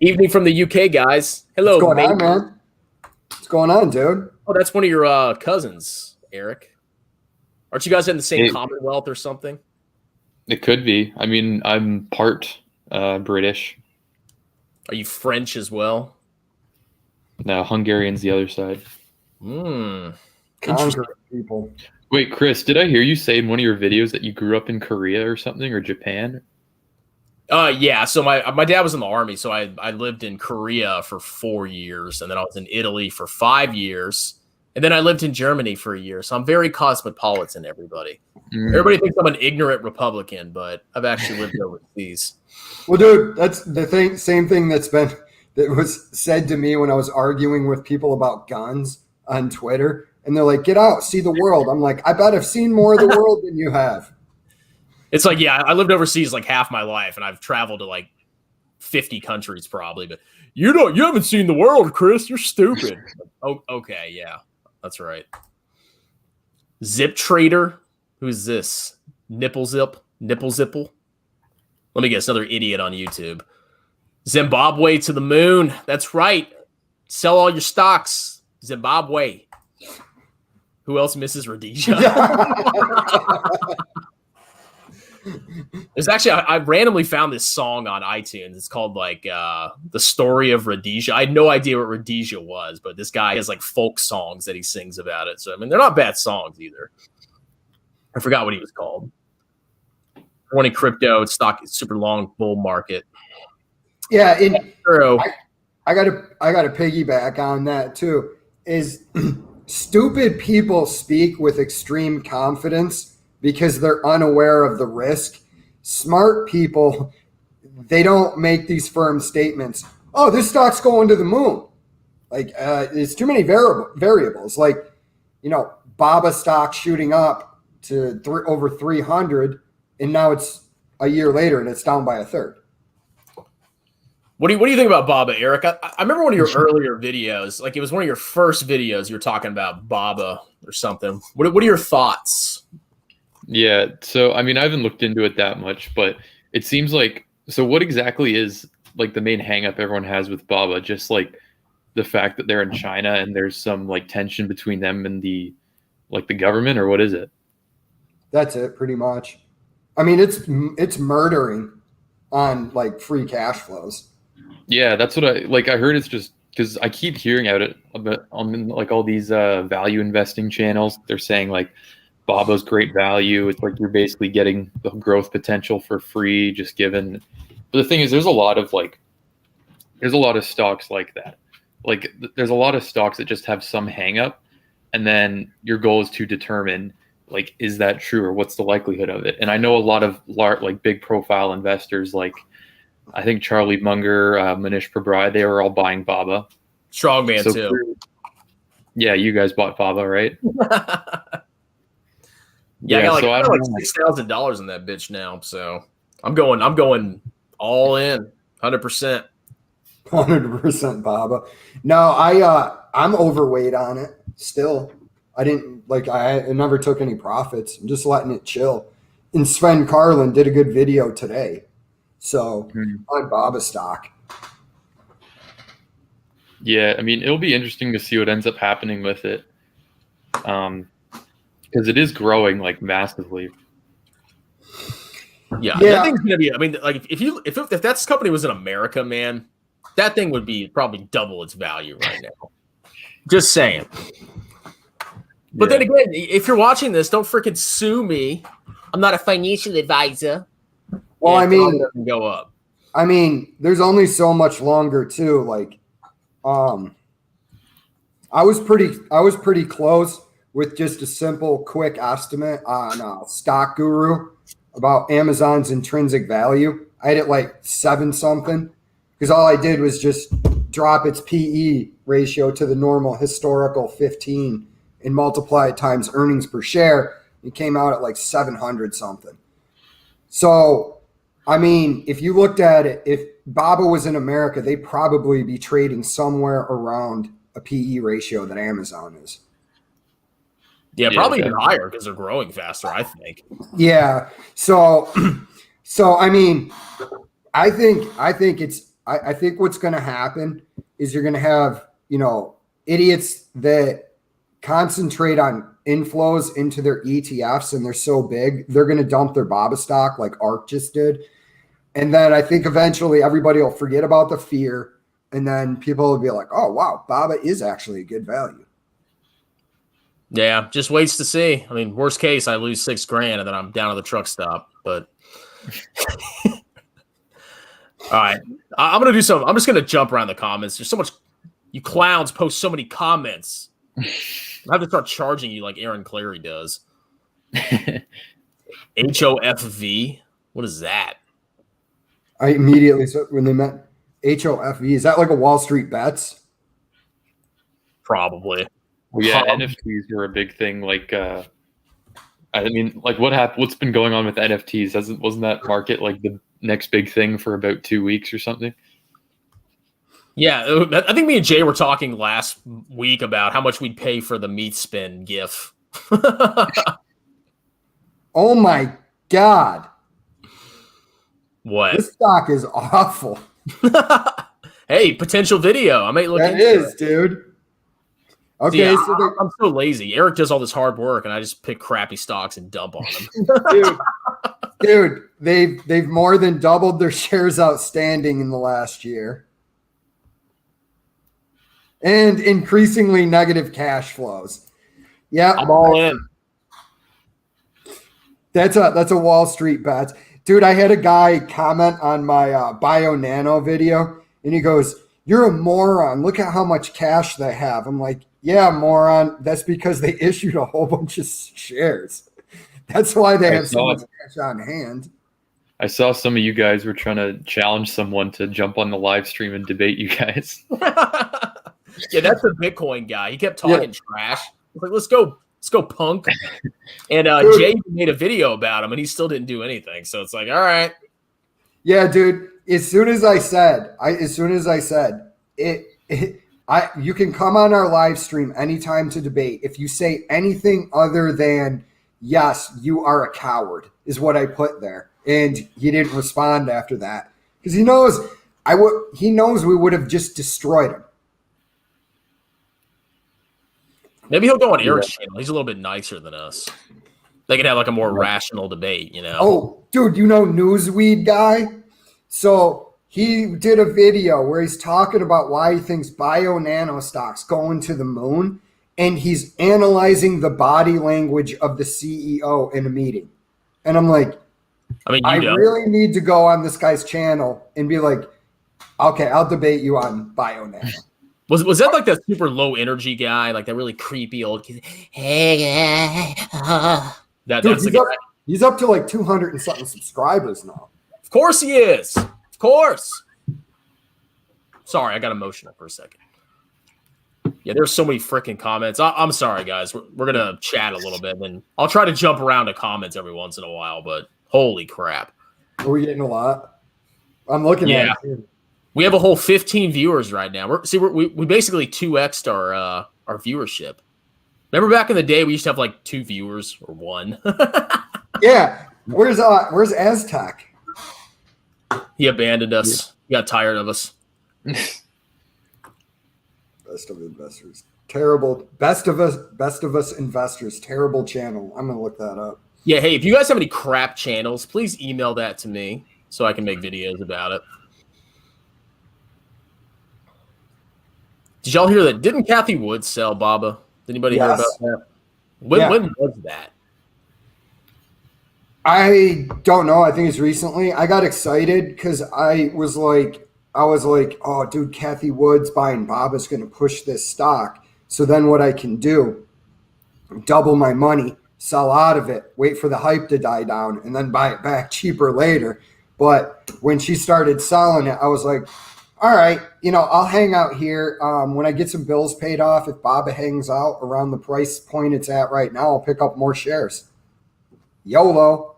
Evening from the UK, guys. Hello, what's going on, man? What's going on, dude? Oh, that's one of your cousins, Eric. Aren't you guys in the same Commonwealth or something? It could be. I mean, I'm part British. Are you French as well? No, Hungarian's the other side. Conquer people. Wait, Chris, did I hear you say in one of your videos that you grew up in Korea or something, or Japan? Yeah. So my dad was in the army, so I lived in Korea for 4 years, and then I was in Italy for 5 years, and then I lived in Germany for a year. So I'm very cosmopolitan, everybody. Everybody thinks I'm an ignorant Republican, but I've actually lived overseas. Well, dude, that's the thing. Same thing that was said to me when I was arguing with people about guns on Twitter, and they're like, "Get out, see the world." I'm like, "I bet I've seen more of the world than you have." It's like, yeah, I lived overseas like half my life, and I've traveled to like 50 countries probably, but you haven't seen the world, Chris. You're stupid. Oh, okay, yeah, that's right. Zip Trader, who's this? Nipple Zipple. Let me guess, another idiot on YouTube. Zimbabwe to the moon. That's right. Sell all your stocks. Zimbabwe. Who else misses Rhodesia? There's actually, I randomly found this song on iTunes. It's called like The Story of Rhodesia. I had no idea what Rhodesia was, but this guy has like folk songs that he sings about it. So, I mean, they're not bad songs either. I forgot what he was called. Morning crypto, stock, super long bull market. Yeah, I got to piggyback on that too. Is stupid people speak with extreme confidence because they're unaware of the risk. Smart people, they don't make these firm statements. Oh, this stock's going to the moon. Like, there's too many variables. Like, BABA stock shooting up to over 300, and now it's a year later and it's down by a third. What do you think about BABA, Eric? I remember one of your earlier videos, like it was one of your first videos. You were talking about BABA or something. What are your thoughts? Yeah, so I mean, I haven't looked into it that much, but it seems like, so what exactly is like the main hang up everyone has with BABA? Just like the fact that they're in China and there's some like tension between them and the government, or what is it? That's it, pretty much. I mean, it's murdering on like free cash flows. Yeah, that's what I heard. It's just because I keep hearing about on like all these value investing channels. They're saying like BABA's great value. It's like you're basically getting the growth potential for free, just given. But the thing is, there's a lot of stocks like that. Like there's a lot of stocks that just have some hang up, and then your goal is to determine like, is that true or what's the likelihood of it? And I know a lot of like big profile investors, like I think Charlie Munger, Manish Prabhai, they were all buying BABA. Strongman too. Yeah, you guys bought BABA, right? I got like $6,000 in that bitch now, so I'm going all in, 100%. 100% BABA. No, I'm overweight on it still. I never took any profits. I'm just letting it chill. And Sven Carlin did a good video today. So on BABA stock. Yeah, I mean, it'll be interesting to see what ends up happening with it. Because it is growing like massively. Yeah. That thing's gonna be. I mean, like if that company was in America, man, that thing would be probably double its value right now. Just saying. But then again, if you're watching this, don't freaking sue me. I'm not a financial advisor. Well, I mean, it doesn't go up. I mean, there's only so much longer too. Like, I was pretty close with just a simple, quick estimate on Stock Guru about Amazon's intrinsic value. I had it like 7 something because all I did was just drop its PE ratio to the normal historical 15 and multiply it times earnings per share. It came out at like 700 something. So, I mean, if you looked at it, if BABA was in America, they'd probably be trading somewhere around a PE ratio that Amazon is. Yeah, probably even higher because they're growing faster, I think. Yeah. So I mean, I think what's going to happen is you're going to have, idiots that concentrate on inflows into their ETFs, and they're so big, they're going to dump their BABA stock like ARK just did. And then I think eventually everybody will forget about the fear, and then people will be like, oh, wow, BABA is actually a good value. Yeah, just waits to see. I mean, worst case, I lose $6,000 and then I'm down at the truck stop. But all right, I'm gonna do something. I'm just gonna jump around the comments. There's so much. You clowns post so many comments. I have to start charging you like Aaron Clary does. HOFV. What is that? I immediately when they meant HOFV, is that like a Wall Street Bets? Probably. Well, yeah, NFTs were a big thing. Like, I mean, like what happened? What's been going on with NFTs? Wasn't that market like the next big thing for about 2 weeks or something? Yeah, I think me and Jay were talking last week about how much we'd pay for the meat spin GIF. Oh my God! What? This stock is awful. Hey, potential video. I might look into it, it, dude. Okay, see, I'm so lazy. Eric does all this hard work, and I just pick crappy stocks and dump on them. dude, they've more than doubled their shares outstanding in the last year, and increasingly negative cash flows. Yeah, I'm all in. That's a Wall Street bet, dude. I had a guy comment on my Bio Nano video, and he goes, "You're a moron. Look at how much cash they have." I'm like, Yeah, moron. That's because they issued a whole bunch of shares. That's why they have so much cash on hand. I saw some of you guys were trying to challenge someone to jump on the live stream and debate you guys. Yeah, that's the Bitcoin guy. He kept talking trash. He's like, let's go, punk. And Jay made a video about him, and he still didn't do anything. So it's like, all right. Yeah, dude. As soon as I said you can come on our live stream anytime to debate. If you say anything other than yes, you are a coward, is what I put there. And he didn't respond after that because he knows He knows we would have just destroyed him. Maybe he'll go on Eric's channel. He's a little bit nicer than us. They could have like a more rational debate, you know? Oh, dude, you know Newsweed guy? So he did a video where he's talking about why he thinks bio-nano stocks going to the moon, and he's analyzing the body language of the CEO in a meeting. And I'm like, I really need to go on this guy's channel and be like, okay, I'll debate you on bio-nano. Was that like that super low energy guy, like that really creepy old kid? Hey, he's up to like 200 and something subscribers now. Of course he is. Of course. Sorry, I got emotional for a second. Yeah, there's so many freaking comments. I'm sorry, guys. We're gonna chat a little bit, and I'll try to jump around to comments every once in a while. But holy crap, are we getting a lot? I'm looking at it. We have a whole 15 viewers right now. We basically 2x'd our viewership. Remember back in the day, we used to have like 2 viewers or 1. Yeah. Where's Aztec? He abandoned us. He got tired of us. Best of investors. Terrible. Best of us investors. Terrible channel. I'm gonna look that up. Yeah. Hey, if you guys have any crap channels, please email that to me so I can make videos about it. Did y'all hear that? Didn't Kathy Wood sell Baba? Did anybody hear about that? When was that? I don't know. I think it's recently. I got excited because I was like, oh, dude, Kathy Wood's buying Baba's going to push this stock. So then what I can do, double my money, sell out of it, wait for the hype to die down, and then buy it back cheaper later. But when she started selling it, I was like, all right, I'll hang out here. When I get some bills paid off, if Baba hangs out around the price point it's at right now, I'll pick up more shares. YOLO.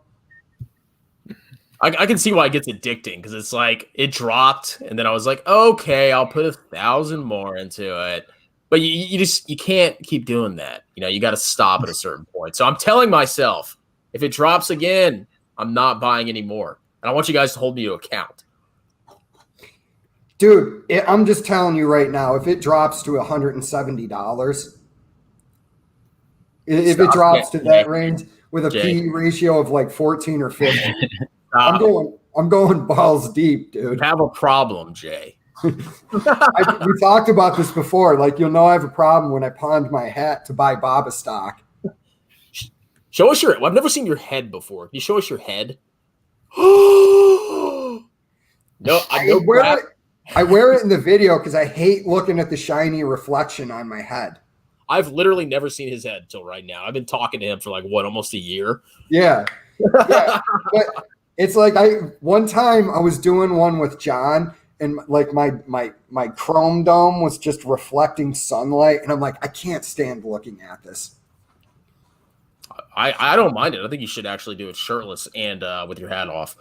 I can see why it gets addicting because it's like it dropped, and then I was like, okay, I'll put 1,000 more into it. But you can't keep doing that. You got to stop at a certain point. So I'm telling myself, if it drops again, I'm not buying anymore. And I want you guys to hold me to account. Dude, I'm just telling you right now, if it drops to $170, if it drops to that range with a P ratio of like 14 or 15, I'm going balls deep, dude. You have a problem, Jay. We talked about this before. Like, I have a problem when I pawned my hat to buy Baba stock. Show us I've never seen your head before. Can you show us your head? No, I wear it in the video because I hate looking at the shiny reflection on my head. I've literally never seen his head until right now. I've been talking to him for like almost a year. Yeah. But it's like one time I was doing one with John, and like my chrome dome was just reflecting sunlight, and I'm like, I can't stand looking at this. I don't mind it. I think you should actually do it shirtless and with your hat off.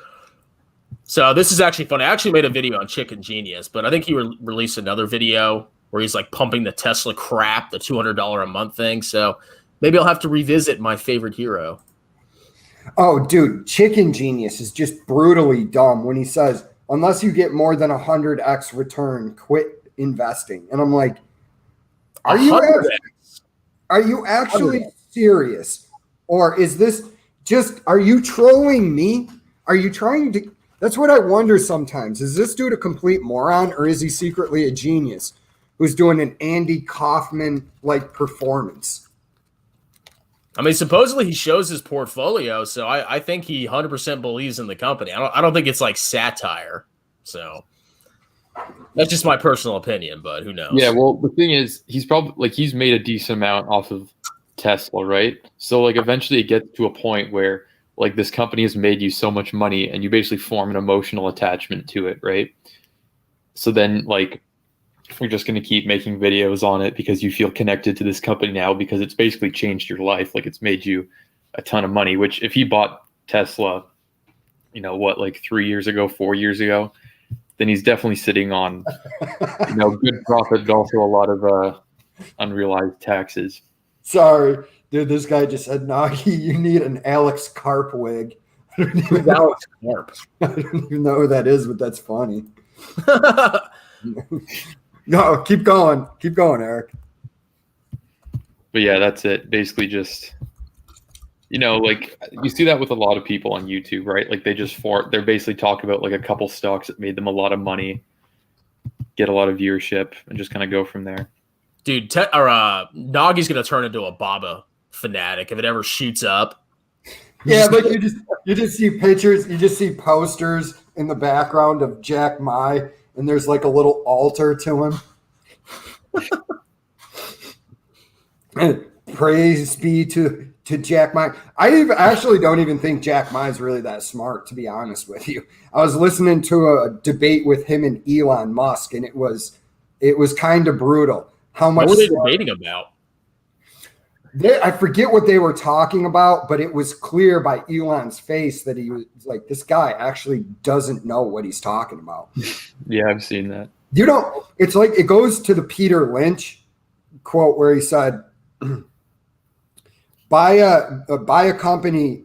So this is actually funny. I actually made a video on Chicken Genius, but I think he released another video where he's like pumping the Tesla crap, the $200 a month thing. So maybe I'll have to revisit my favorite hero. Oh, dude, Chicken Genius is just brutally dumb when he says, unless you get more than 100x return, quit investing. And I'm like, are you actually serious? Or is this just, are you trolling me? Are you trying to... That's what I wonder sometimes. Is this dude a complete moron, or is he secretly a genius who's doing an Andy Kaufman-like performance? I mean, supposedly he shows his portfolio, so I think he 100% believes in the company. I don't think it's like satire. So That's just my personal opinion, but who knows? Yeah, well, the thing is, he's probably like he's made a decent amount off of Tesla, right? So like eventually it gets to a point where like this company has made you so much money and you basically form an emotional attachment to it, right? So then like you're just going to keep making videos on it because you feel connected to this company now because it's basically changed your life. Like it's made you a ton of money, which if he bought Tesla, you know what, like 3 years ago, 4 years ago, then he's definitely sitting on, you know, good profit, but also a lot of unrealized taxes. Sorry, dude. This guy just said, "Nagi, you need an Alex Karp wig." I don't even know, Alex Karp. I don't even know who that is, but that's funny. No, keep going, Eric. But yeah, that's it. Basically, just you know, like you see that with a lot of people on YouTube, right? Like they're basically talking about like a couple stocks that made them a lot of money, get a lot of viewership, and just kind of go from there. Dude, Nagi's gonna turn into a Baba fanatic if it ever shoots up. Yeah, but you just see pictures, you just see posters in the background of Jack Ma, and there's like a little altar to him. And praise be to Jack Ma. Actually don't even think Jack Ma is really that smart, to be honest with you. I was listening to a debate with him and Elon Musk, and it was kind of brutal. How much what were they debating about? I forget what they were talking about, but it was clear by Elon's face that he was like, this guy actually doesn't know what he's talking about. Yeah, I've seen that. It's like it goes to the Peter Lynch quote where he said, buy a company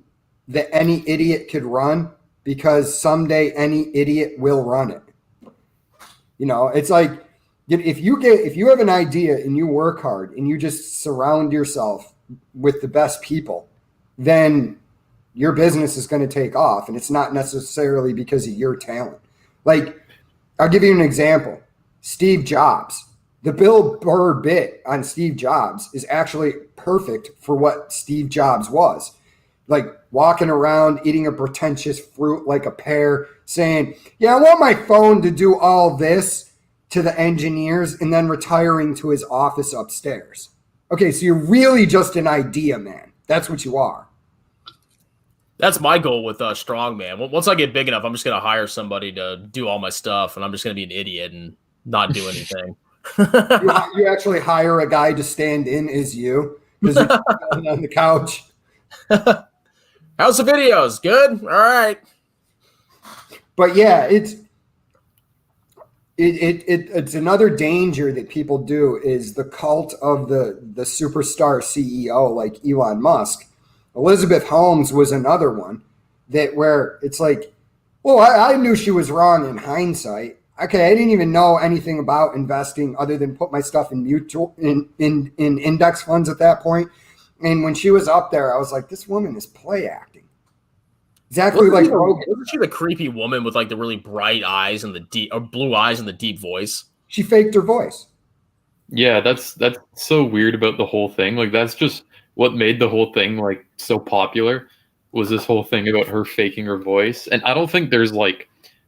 that any idiot could run because someday any idiot will run it. You know, it's like, if you have an idea and you work hard and you just surround yourself with the best people, then your business is going to take off. And it's not necessarily because of your talent. Like, I'll give you an example. Steve Jobs. The Bill Burr bit on Steve Jobs is actually perfect for what Steve Jobs was. Like walking around, eating a pretentious fruit like a pear, saying, yeah, I want my phone to do all this to the engineers, and then retiring to his office upstairs. Okay, so you're really just an idea man. That's what you are. That's my goal with Strongman. Once I get big enough, I'm just going to hire somebody to do all my stuff, and I'm just going to be an idiot and not do anything. You actually hire a guy to stand in as you because you're on the couch. How's the videos? Good? All right. But yeah, it's another danger that people do is the cult of the superstar CEO like Elon Musk. Elizabeth Holmes was another one that where it's like, well, I knew she was wrong in hindsight. Okay, I didn't even know anything about investing other than put my stuff in in index funds at that point. And when she was up there, I was like, this woman is play acting. Exactly like Rogan. Wasn't she the creepy woman with like the really bright eyes and the deep or blue eyes and the deep voice? She faked her voice. Yeah, that's so weird about the whole thing. Like that's just what made the whole thing like so popular was this whole thing about her faking her voice. And I don't think there's like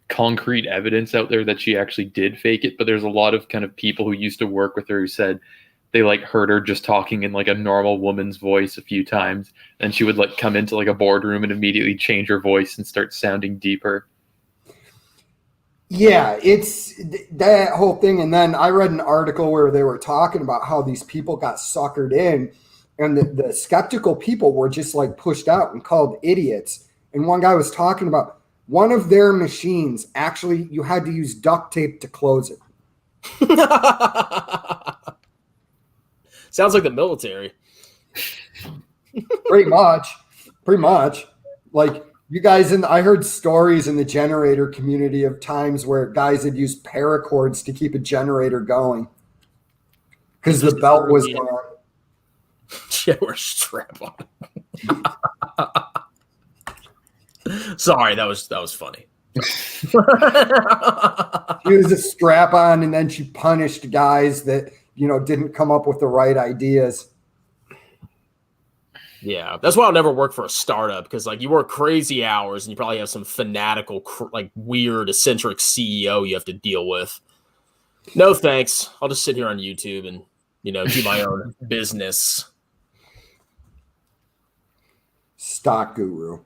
concrete evidence out there that she actually did fake it, but there's a lot of kind of people who used to work with her who said they like heard her just talking in like a normal woman's voice a few times, and she would like come into like a boardroom and immediately change her voice and start sounding deeper. Yeah, it's that whole thing. And then I read an article where they were talking about how these people got suckered in, and the skeptical people were just like pushed out and called idiots. And one guy was talking about one of their machines, actually, you had to use duct tape to close it. Sounds like the military. Pretty much. Like you guys I heard stories in the generator community of times where guys had used paracords to keep a generator going because the belt was gone. Yeah, we're strap on. Sorry, that was funny. She was a strap on, and then she punished guys that didn't come up with the right ideas. Yeah, that's why I'll never work for a startup because like you work crazy hours and you probably have some fanatical, like weird, eccentric CEO you have to deal with. No, thanks. I'll just sit here on YouTube and, do my own business. Stock Guru.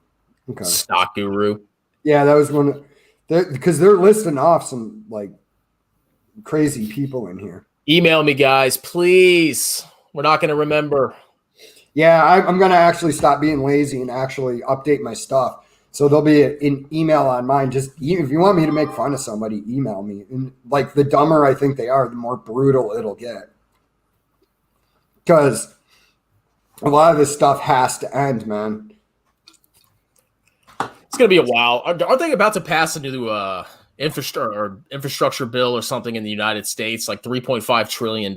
Okay. Stock Guru. Yeah, that was one because they're listing off some like crazy people in here. Email me, guys, please. We're not going to remember. Yeah, I'm going to actually stop being lazy and actually update my stuff. So there'll be an email on mine. Just if you want me to make fun of somebody, email me. And like the dumber I think they are, the more brutal it'll get. Because a lot of this stuff has to end, man. It's going to be a while. Aren't they about to pass a new infrastructure bill or something in the United States, like $3.5 trillion?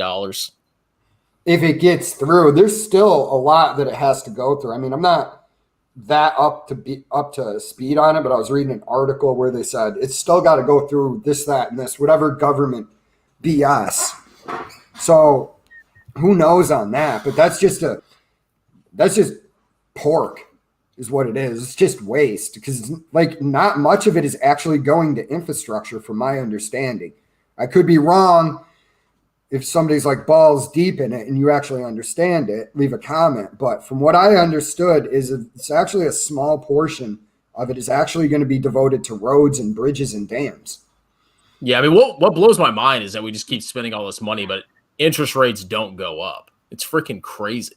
If it gets through, there's still a lot that it has to go through. I mean, I'm not that up to speed on it, but I was reading an article where they said it's still got to go through this, that, and this, whatever government BS. So who knows on that? But that's just pork is what it is. It's just waste because like not much of it is actually going to infrastructure from my understanding. I could be wrong. If somebody's like balls deep in it and you actually understand it, leave a comment. But from what I understood is it's actually a small portion of it is actually going to be devoted to roads and bridges and dams. Yeah, I mean, what blows my mind is that we just keep spending all this money, but interest rates don't go up. It's freaking crazy.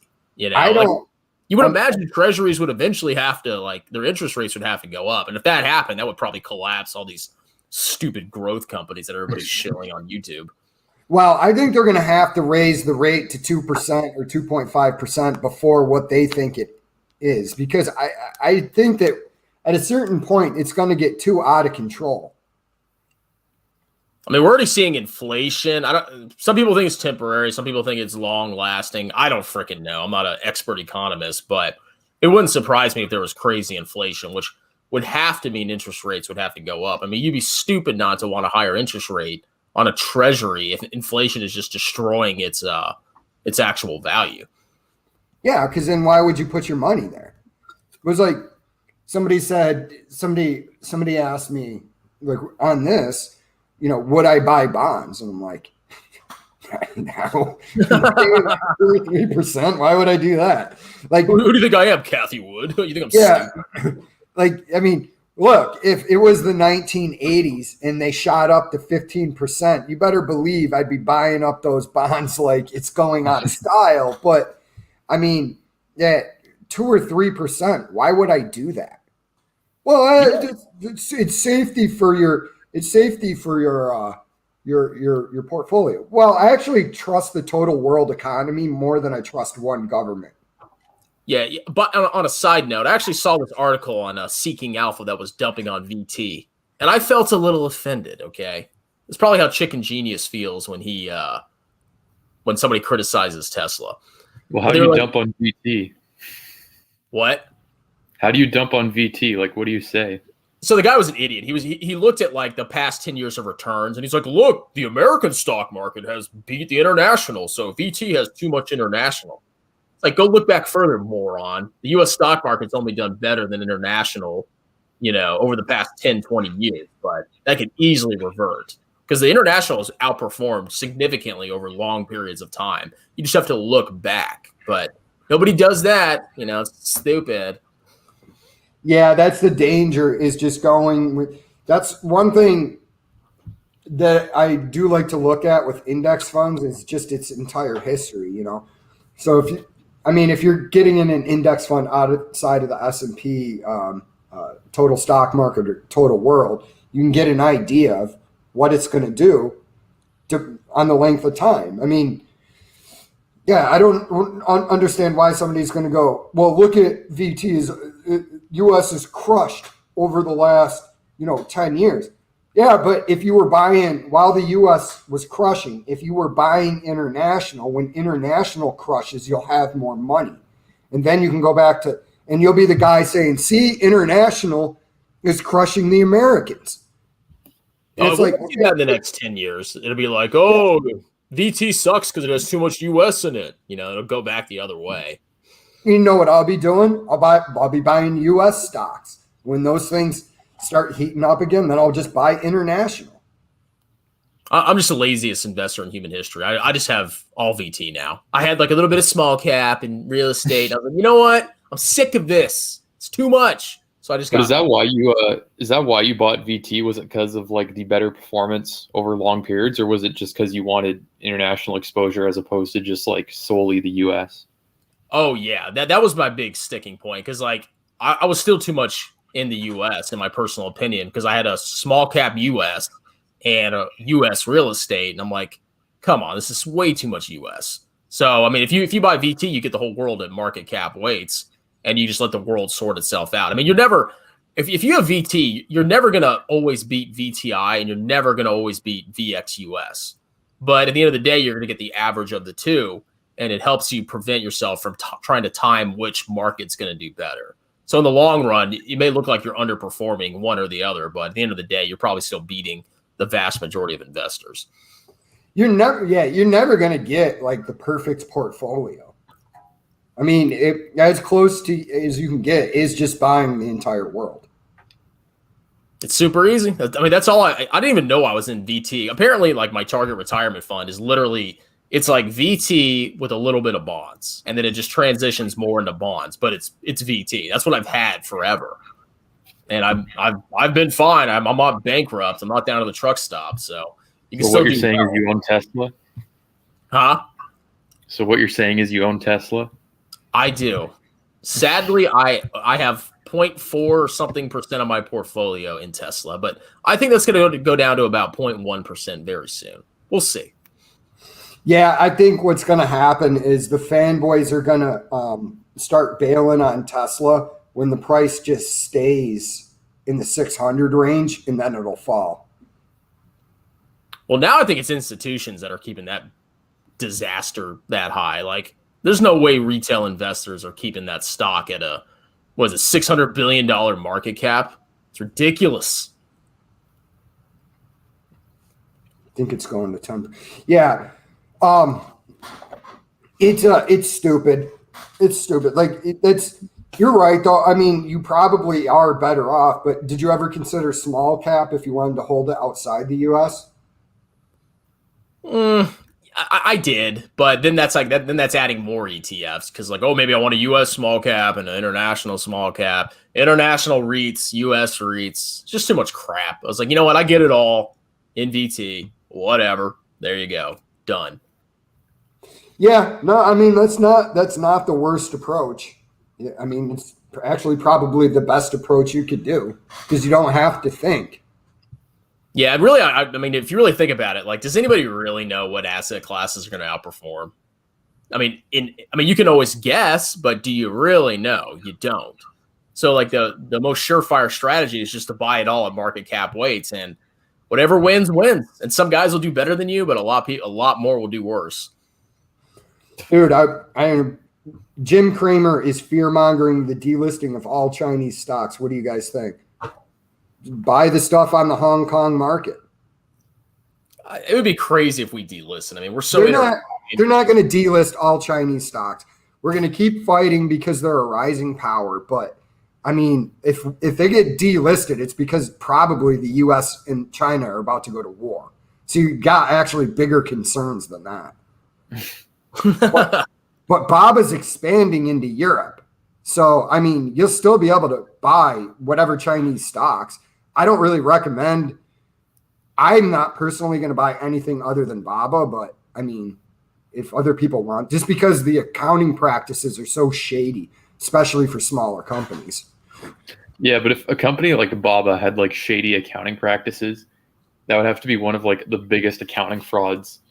I don't. You would imagine treasuries would eventually have to, like, their interest rates would have to go up. And if that happened, that would probably collapse all these stupid growth companies that everybody's shilling on YouTube. Well, I think they're going to have to raise the rate to 2% or 2.5% before what they think it is, because I think that at a certain point, it's going to get too out of control. I mean, we're already seeing inflation. Some people think it's temporary. Some people think it's long lasting. I don't freaking know. I'm not an expert economist, but it wouldn't surprise me if there was crazy inflation, which would have to mean interest rates would have to go up. I mean, you'd be stupid not to want a higher interest rate on a treasury if inflation is just destroying its actual value. Yeah, because then why would you put your money there? It was like somebody asked me like on this, would I buy bonds? And I'm like, no, 3%. Why would I do that? Like, who do you think I am, Kathy Wood? You think I'm stupid? Like, I mean, look, if it was the 1980s and they shot up to 15%, you better believe I'd be buying up those bonds like it's going out of style. But I mean, yeah, 2 or 3%. Why would I do that? Well, it's safety for your your portfolio. Well, I actually trust the total world economy more than I trust one government. Yeah, but on a side note, I actually saw this article on Seeking Alpha that was dumping on VT, and I felt a little offended, okay? It's probably how Chicken Genius feels when when somebody criticizes Tesla. Well, how do you dump on VT? What? How do you dump on VT? Like, what do you say? So the guy was an idiot. He looked at like the past 10 years of returns, and he's like, look, the American stock market has beat the international, so VT has too much international. It's like, go look back further, moron. The U.S. stock market's only done better than international, over the past 10, 20 years, but that could easily revert because the international has outperformed significantly over long periods of time. You just have to look back, but nobody does that. It's stupid. Yeah, that's the danger is just going with – that's one thing that I do like to look at with index funds is just its entire history, So if you're getting in an index fund outside of the S&P total stock market or total world, you can get an idea of what it's going to do on the length of time. I mean, yeah, I don't understand why somebody's going to go, well, look at VT's U.S. is crushed over the last, 10 years. Yeah, but if you were buying, while the U.S. was crushing, if you were buying international, when international crushes, you'll have more money. And then you can go back to, and you'll be the guy saying, see, international is crushing the Americans. It's like that in the next 10 years. It'll be like, oh, VT sucks because it has too much U.S. in it. It'll go back the other way. You know what I'll be doing? I'll be buying U.S. stocks. When those things start heating up again, then I'll just buy international. I'm just the laziest investor in human history. I just have all VT now. I had like a little bit of small cap and real estate. I was like, you know what? I'm sick of this. It's too much. So I just But got. is that why you bought VT? Was it because of like the better performance over long periods, or was it just because you wanted international exposure as opposed to just like solely the US? Oh yeah, that was my big sticking point because like I was still too much in the U.S. in my personal opinion because I had a small cap U.S. and a U.S. real estate, and I'm like, come on, this is way too much U.S. So I mean, if you buy VT, you get the whole world at market cap weights, and you just let the world sort itself out. I mean, you're never if you have VT, you're never gonna always beat VTI, and you're never gonna always beat VXUS. But at the end of the day, you're gonna get the average of the two, and it helps you prevent yourself from trying to time which market's going to do better. So in the long run, it may look like you're underperforming one or the other, but at the end of the day, you're probably still beating the vast majority of investors. You're never going to get like the perfect portfolio. I mean, as close to as you can get is just buying the entire world. It's super easy. I mean, that's all I didn't even know I was in VT. Apparently, like my target retirement fund is literally, it's like VT with a little bit of bonds, and then it just transitions more into bonds. But it's VT. That's what I've had forever, and I've been fine. I'm not bankrupt. I'm not down to the truck stop. So you can So still what you're do saying well. is you own Tesla? Huh? So what you're saying is you own Tesla? I do. Sadly, I have 0.4 something percent of my portfolio in Tesla, but I think that's going to go down to about 0.1% very soon. We'll see. Yeah, I think what's going to happen is the fanboys are going to start bailing on Tesla when the price just stays in the 600 range, and then it'll fall. Well, now I think it's institutions that are keeping that disaster that high. Like, there's no way retail investors are keeping that stock at a, what is it, $600 billion market cap? It's ridiculous. I think it's going to 10. Yeah. It's stupid. It's stupid. Like you're right though. I mean, you probably are better off, but did you ever consider small cap if you wanted to hold it outside the US? I did, but then that's like that. Then that's adding more ETFs because, like, oh, maybe I want a U.S. small cap and an international small cap, international REITs, U.S. REITs. It's just too much crap. I was like, you know what? I get it all in VT. Whatever. There you go. Done. Yeah, no, I mean that's not the worst approach. Yeah, I mean it's actually probably the best approach you could do because you don't have to think. Yeah, really. I mean, if you really think about it, like, does anybody really know what asset classes are going to outperform? I mean, you can always guess, but do you really know? You don't. So, like, the most surefire strategy is just to buy it all at market cap weights, and whatever wins wins. And some guys will do better than you, but a lot more will do worse. Dude, Jim Cramer is fear mongering the delisting of all Chinese stocks. What do you guys think? Buy the stuff on the Hong Kong market. It would be crazy if we delist. I mean, we're so they're not going to delist all Chinese stocks. We're going to keep fighting because they're a rising power. But I mean, if they get delisted, it's because probably the U.S. and China are about to go to war. So you got actually bigger concerns than that. but Bob is expanding into Europe. So, I mean, you'll still be able to buy whatever Chinese stocks. I don't really recommend. I'm not personally going to buy anything other than BABA, but I mean, if other people want, just because the accounting practices are so shady, especially for smaller companies. Yeah, but if a company like BABA had like shady accounting practices, that would have to be one of like the biggest accounting frauds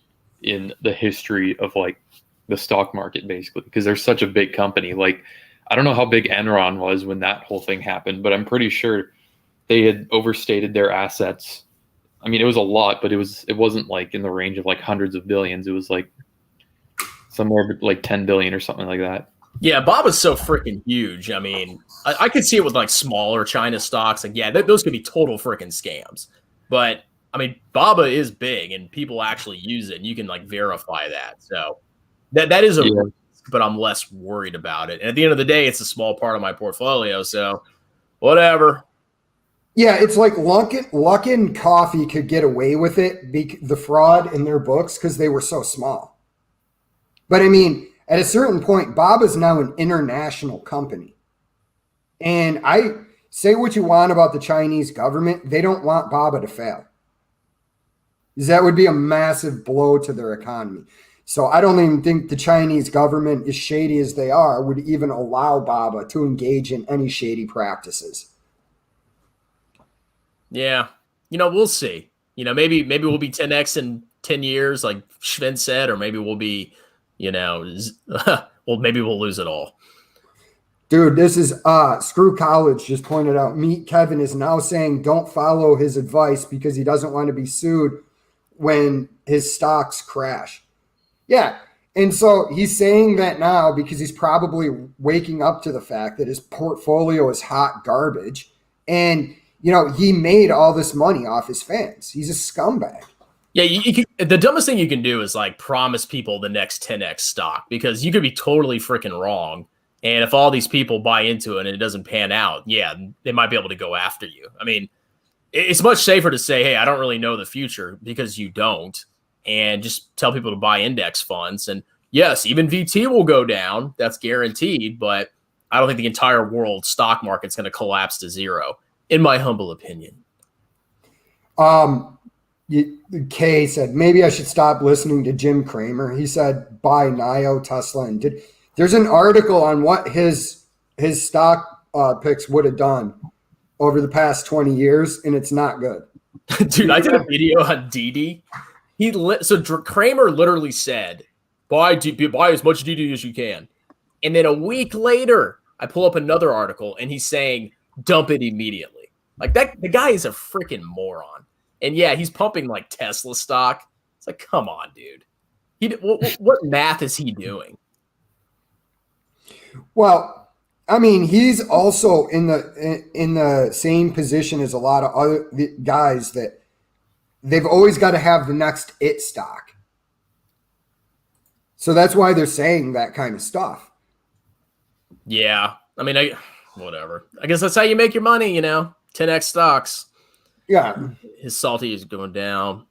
in the history of like the stock market, basically, because they're such a big company. Like, I don't know how big Enron was when that whole thing happened, but I'm pretty sure they had overstated their assets. I mean, it was a lot, but it wasn't like in the range of like hundreds of billions. It was like somewhere like 10 billion or something like that. Yeah, Bob is so freaking huge. I mean, I could see it with like smaller China stocks. Like, yeah, those could be total freaking scams. But I mean, BABA is big and people actually use it, and you can like verify that. So that is a risk, but I'm less worried about it. And at the end of the day, it's a small part of my portfolio. So whatever. Yeah, it's like Luckin Coffee could get away with it, the fraud in their books, because they were so small. But I mean, at a certain point, Bob is now an international company. And I say what you want about the Chinese government, they don't want Baba to fail. That would be a massive blow to their economy. So I don't even think the Chinese government, as shady as they are, would even allow Baba to engage in any shady practices. Yeah. We'll see. Maybe we'll be 10x in 10 years, like Schvinn said, or maybe we'll be, well, maybe we'll lose it all. Dude, this is Screw College just pointed out. Meet Kevin is now saying don't follow his advice because he doesn't want to be sued when his stocks crash. Yeah. And so he's saying that now because he's probably waking up to the fact that his portfolio is hot garbage. And, he made all this money off his fans. He's a scumbag. Yeah, the dumbest thing you can do is like promise people the next 10x stock, because you could be totally freaking wrong. And if all these people buy into it and it doesn't pan out, yeah, they might be able to go after you. I mean, it's much safer to say, hey, I don't really know the future, because you don't, and just tell people to buy index funds. And yes, even VT will go down. That's guaranteed. But I don't think the entire world stock market's going to collapse to zero, in my humble opinion. Kay said, maybe I should stop listening to Jim Cramer. He said, buy NIO, Tesla, and there's an article on what his stock picks would have done over the past 20 years, and it's not good. Dude, I did a video on DD. Kramer literally said, buy as much DD as you can. And then a week later, I pull up another article, and he's saying, dump it immediately. Like that, the guy is a freaking moron. And yeah, he's pumping like Tesla stock. It's like, come on, dude. What math is he doing? Well, I mean, he's also in the same position as a lot of other guys that they've always got to have the next it stock. So that's why they're saying that kind of stuff. Yeah. I mean, whatever. I guess that's how you make your money, 10x stocks. Yeah. His salty is going down.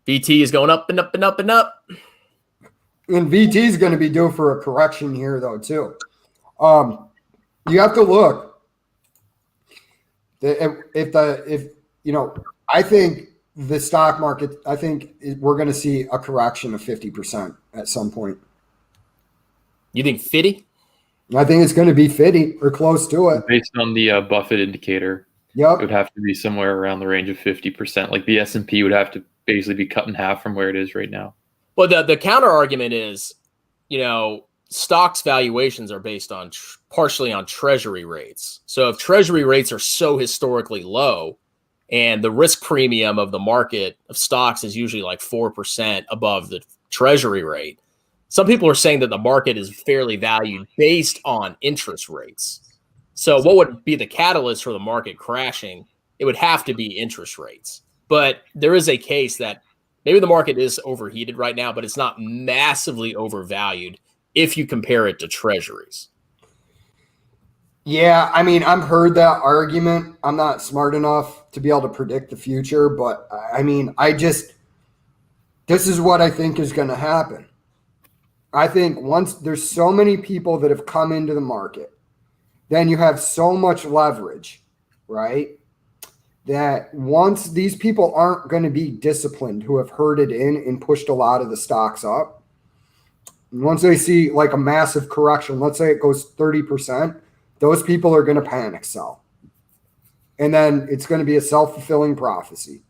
VT is going up and up and up and up. And VT is going to be due for a correction here, though, too. You have to look. I think the stock market, we're going to see a correction of 50% at some point. You think 50? I think it's going to be 50 or close to it. Based on the Buffett indicator, yep. It would have to be somewhere around the range of 50%. Like the S&P would have to basically be cut in half from where it is right now. Well, the counter argument is, stocks valuations are based on partially on treasury rates. So if treasury rates are so historically low, and the risk premium of the market of stocks is usually like 4% above the treasury rate, some people are saying that the market is fairly valued based on interest rates. So what would be the catalyst for the market crashing? It would have to be interest rates. But there is a case that maybe the market is overheated right now, but it's not massively overvalued if you compare it to treasuries. Yeah, I mean, I've heard that argument. I'm not smart enough to be able to predict the future, but I mean, this is what I think is going to happen. I think once there's so many people that have come into the market, then you have so much leverage, right? That once these people aren't going to be disciplined who have herded in and pushed a lot of the stocks up, and once they see like a massive correction, let's say it goes 30%, those people are going to panic sell. And then it's going to be a self-fulfilling prophecy.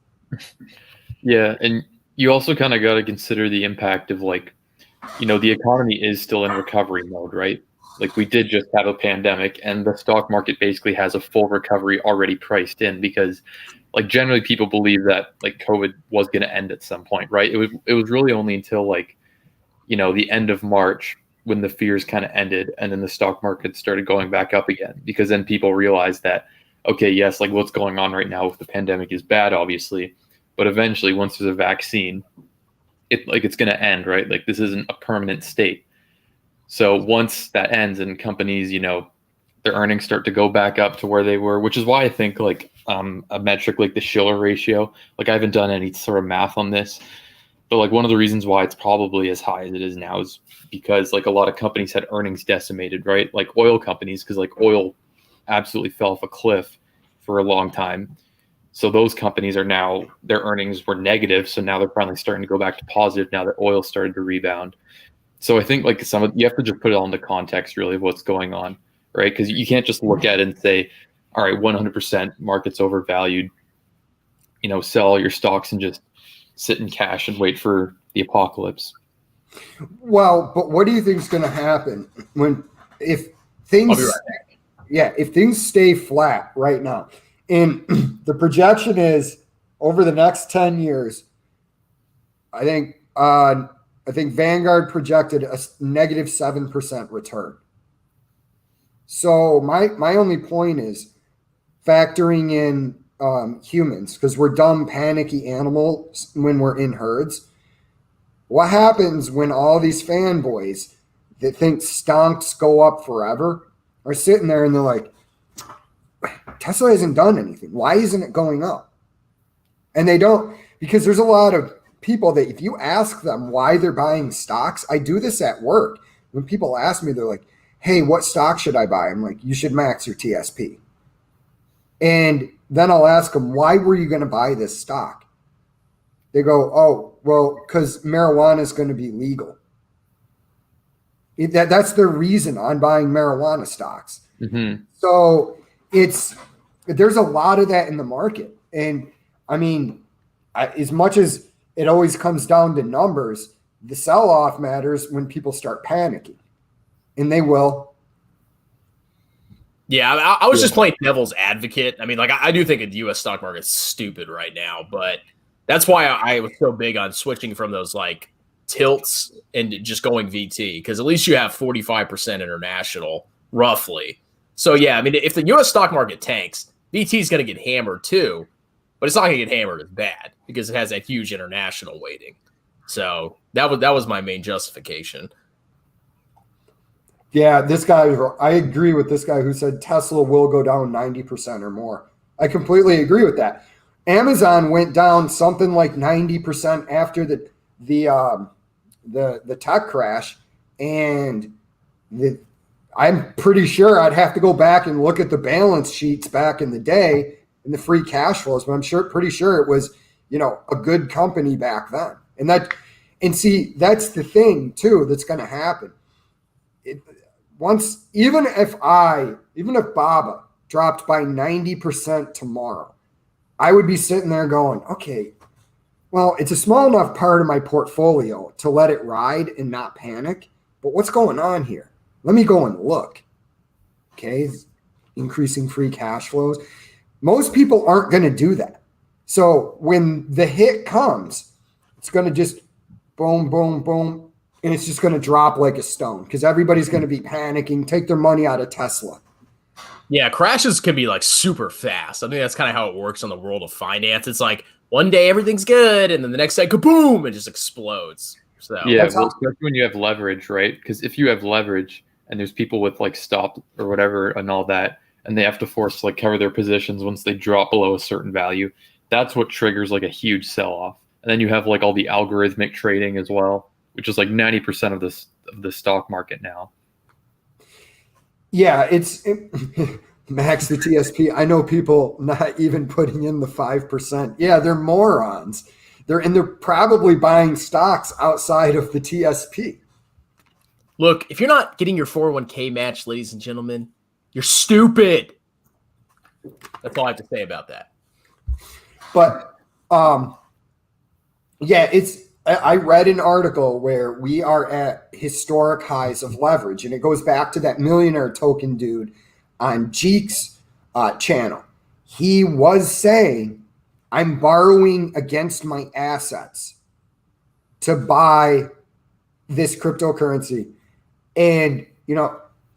Yeah, and you also kind of got to consider the impact of the economy is still in recovery mode, right? Like we did just have a pandemic, and the stock market basically has a full recovery already priced in because generally people believe that COVID was going to end at some point, right? It was really only until the end of March when the fears kind of ended, and then the stock market started going back up again, because then people realized that, okay, yes, what's going on right now with the pandemic is bad, obviously, but eventually once there's a vaccine, it's going to end, right? This isn't a permanent state. So once that ends and companies, their earnings start to go back up to where they were, which is why I think like a metric like the Schiller ratio, like I haven't done any sort of math on this, but like one of the reasons why it's probably as high as it is now is because like a lot of companies had earnings decimated, right? Like oil companies, because like oil absolutely fell off a cliff for a long time. So those companies are now, their earnings were negative. So now they're finally starting to go back to positive now that oil started to rebound. So I think like you have to just put it on the context really of what's going on, right? Because you can't just look at it and say, all right, 100% market's overvalued, sell all your stocks and just sit in cash and wait for the apocalypse. Well, but what do you think is going to happen if things? I'll be right back. Yeah, if things stay flat right now, and the projection is over the next 10 years, I think Vanguard projected a negative 7% return. So my only point is factoring in humans, because we're dumb, panicky animals when we're in herds. What happens when all these fanboys that think stonks go up forever are sitting there and they're like, Tesla hasn't done anything. Why isn't it going up? And they don't, because there's a lot of people that if you ask them why they're buying stocks, I do this at work. When people ask me, they're like, hey, what stock should I buy? I'm like, you should max your TSP. And then I'll ask them, why were you going to buy this stock? They go, oh, well, because marijuana is going to be legal. That's their reason on buying marijuana stocks. Mm-hmm. So there's a lot of that in the market. And I mean, as much as it always comes down to numbers, the sell-off matters when people start panicking. And they will. Yeah, I was just playing devil's advocate. I mean, like, I do think the U.S. stock market's stupid right now, but that's why I was so big on switching from those, like, tilts and just going VT, because at least you have 45% international, roughly. So, yeah, I mean, if the U.S. stock market tanks, VT is going to get hammered too, but it's not going to get hammered as bad because it has that huge international weighting. So that was my main justification. Yeah, I agree with this guy who said Tesla will go down 90% or more. I completely agree with that. Amazon went down something like 90% after the tech crash, and I'm pretty sure I'd have to go back and look at the balance sheets back in the day and the free cash flows, but I'm pretty sure it was, a good company back then. And see, that's the thing too that's going to happen. Even if Baba dropped by 90% tomorrow, I would be sitting there going, okay, well, it's a small enough part of my portfolio to let it ride and not panic. But what's going on here? Let me go and look. Okay, increasing free cash flows. Most people aren't going to do that. So when the hit comes, it's going to just boom, boom, boom. And it's just going to drop like a stone because everybody's going to be panicking, take their money out of Tesla. Yeah, crashes can be like super fast. I think that's kind of how it works in the world of finance. It's like one day everything's good, and then the next day, kaboom, it just explodes. So yeah, especially when you have leverage, right? Because if you have leverage and there's people with like stop or whatever and all that, and they have to force like cover their positions once they drop below a certain value, that's what triggers like a huge sell-off. And then you have like all the algorithmic trading as well, which is like 90% of the stock market now. Yeah, max the TSP. I know people not even putting in the 5%. Yeah, they're morons. They're probably buying stocks outside of the TSP. Look, if you're not getting your 401k match, ladies and gentlemen, you're stupid. That's all I have to say about that. But yeah, I read an article where we are at historic highs of leverage, and it goes back to that millionaire token dude on Jeek's channel. He was saying, I'm borrowing against my assets to buy this cryptocurrency. And,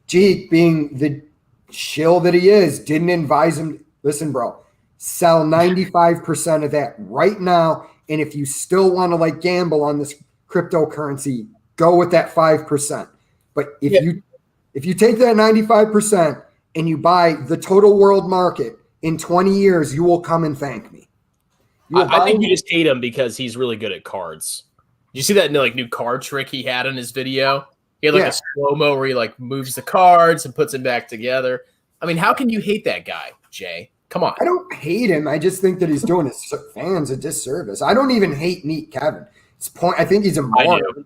Jeek, being the shill that he is, didn't advise him, listen, bro, sell 95% of that right now. And if you still want to like gamble on this cryptocurrency, go with that 5%. But if you take that 95% and you buy the total world market, in 20 years, you will come and thank me. I think you just hate him because he's really good at cards. Did you see that new card trick he had in his video? He had a slow-mo where he moves the cards and puts them back together. I mean, how can you hate that guy, Jay? Come on. I don't hate him. I just think that he's doing his fans a disservice. I don't even hate Meat Kevin. I think he's a moron.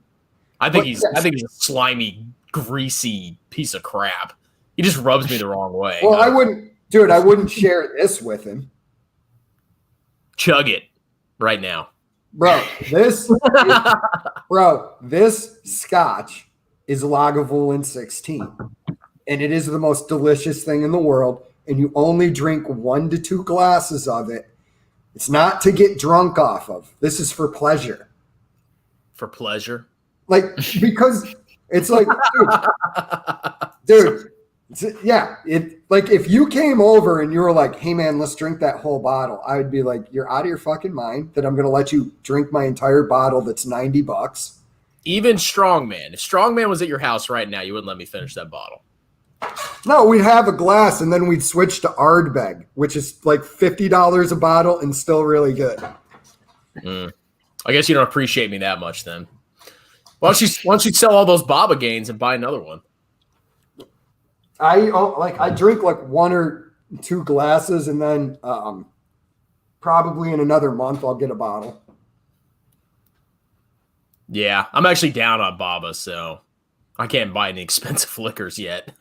I think he's a slimy, greasy piece of crap. He just rubs me the wrong way. Well, I wouldn't share this with him. Chug it right now. Bro, this scotch is Lagavulin 16. And it is the most delicious thing in the world. And you only drink 1 to 2 glasses of it. It's not to get drunk off of. This is for pleasure. For pleasure? Because it's dude. Yeah, if you came over and you were like, "Hey man, let's drink that whole bottle," I would be like, "You're out of your fucking mind that I'm going to let you drink my entire bottle that's $90." Even Strongman. If Strongman was at your house right now, you wouldn't let me finish that bottle. No, we'd have a glass and then we'd switch to Ardbeg, which is like $50 a bottle and still really good. I guess you don't appreciate me that much then. Why don't you sell all those Baba gains and buy another one? I drink 1 or 2 glasses and then probably in another month I'll get a bottle. Yeah, I'm actually down on Baba, so I can't buy any expensive liquors yet.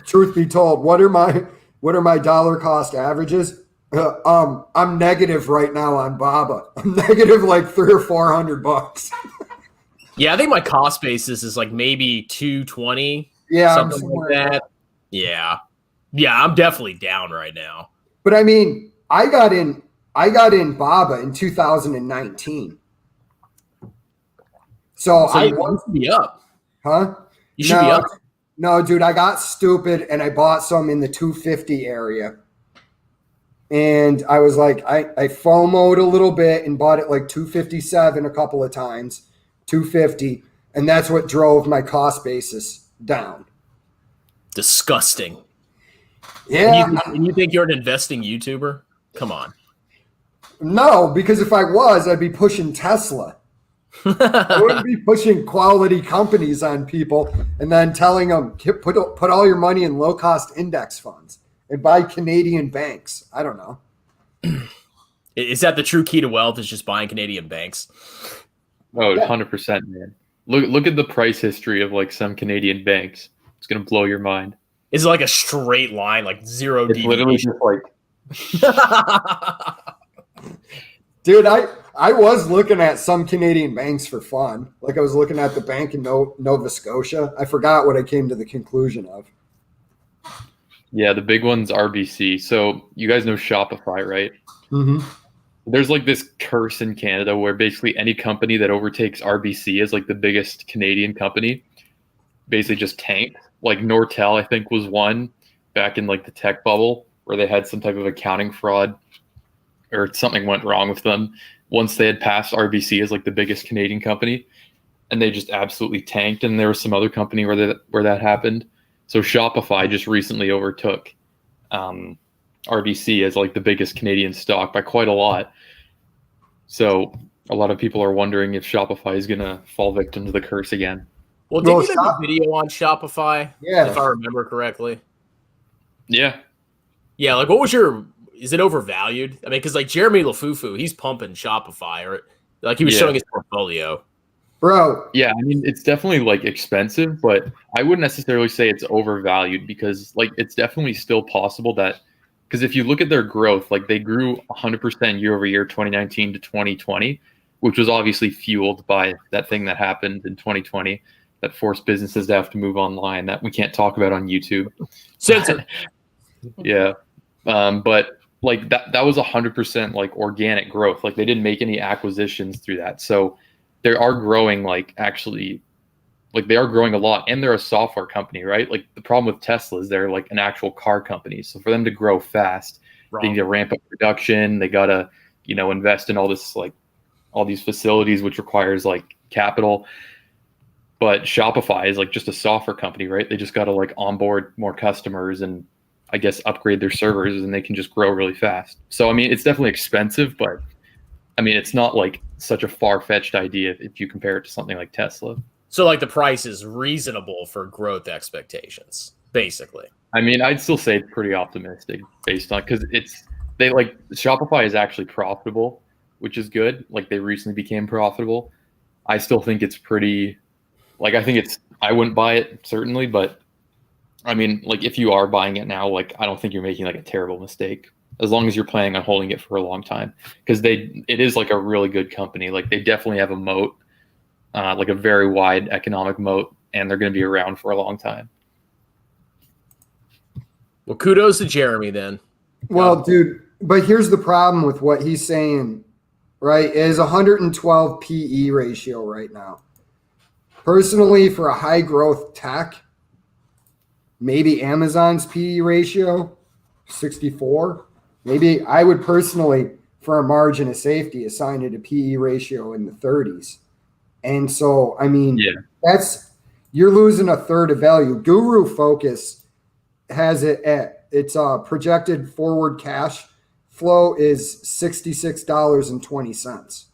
Truth be told, what are my dollar cost averages? I'm negative right now on Baba. I'm negative $300 or $400. Yeah, I think my cost basis is maybe $220. Yeah, something like that. Yeah, I'm definitely down right now. But I mean, I got in Baba in 2019. So I want to be up. Huh? You should be up. No, dude, I got stupid and I bought some in the 250 area. And I was like, I FOMO'd a little bit and bought it 257 a couple of times, 250. And that's what drove my cost basis down. Disgusting. Yeah. And you think you're an investing YouTuber? Come on. No, because if I was, I'd be pushing Tesla. I wouldn't be pushing quality companies on people and then telling them, put all your money in low-cost index funds and buy Canadian banks. I don't know. Is that the true key to wealth, is just buying Canadian banks? Oh, 100%, man. Look at the price history of some Canadian banks. It's going to blow your mind. Is it a straight line, zero it's deviation? Literally just Dude, I was looking at some Canadian banks for fun. I was looking at the bank in Nova Scotia. I forgot what I came to the conclusion of. Yeah, the big one's RBC. So you guys know Shopify, right? Mm-hmm. There's this curse in Canada where basically any company that overtakes RBC as the biggest Canadian company basically just tanked. Nortel, I think, was one back in the tech bubble where they had some type of accounting fraud or something went wrong with them once they had passed RBC as the biggest Canadian company, and they just absolutely tanked. And there was some other company where that happened. So Shopify just recently overtook RBC as the biggest Canadian stock by quite a lot. So a lot of people are wondering if Shopify is going to fall victim to the curse again. Well, did you have a video on Shopify? Yeah. If I remember correctly. Yeah. Yeah, what was is it overvalued? I mean, because Jeremy Lafufu, he's pumping Shopify, or he was showing his portfolio. Bro. Yeah, I mean, it's definitely expensive, but I wouldn't necessarily say it's overvalued because it's definitely still possible that, because if you look at their growth, they grew 100% year over year, 2019 to 2020, which was obviously fueled by that thing that happened in 2020 that forced businesses to have to move online that we can't talk about on YouTube. Censored. Yeah. But that was 100% organic growth. They didn't make any acquisitions through that. So they are growing actually they are growing a lot, and they're a software company, right? The problem with Tesla is they're an actual car company. So for them to grow fast, they need to ramp up production. They got to, invest in all this, all these facilities, which requires capital. But Shopify is like just a software company, right? They just got to like onboard more customers and I guess upgrade their servers, and they can just grow really fast. So I mean, it's definitely expensive, but I mean, it's not like such a far-fetched idea if you compare it to something like Tesla. So like the price is reasonable for growth expectations, basically. I mean, I'd still say it's pretty optimistic based on, because they like Shopify is actually profitable, which is good. Like they recently became profitable. I still think it's pretty, like I wouldn't buy it certainly, but I mean, like if you are buying it now, like I don't think you're making like a terrible mistake as long as you're planning on holding it for a long time, because it is like a really good company. Like they definitely have a moat, like a very wide economic moat, and they're going to be around for a long time. Well, kudos to Jeremy then. Well, dude, but here's the problem with what he's saying, right? It is 112 PE ratio right now. Personally, for a high growth tech, maybe Amazon's PE ratio, 64. Maybe I would personally, for a margin of safety, assign it a PE ratio in the 30s. And so, I mean, you're losing a third of value. Guru Focus has it at its projected forward cash flow is $66.20.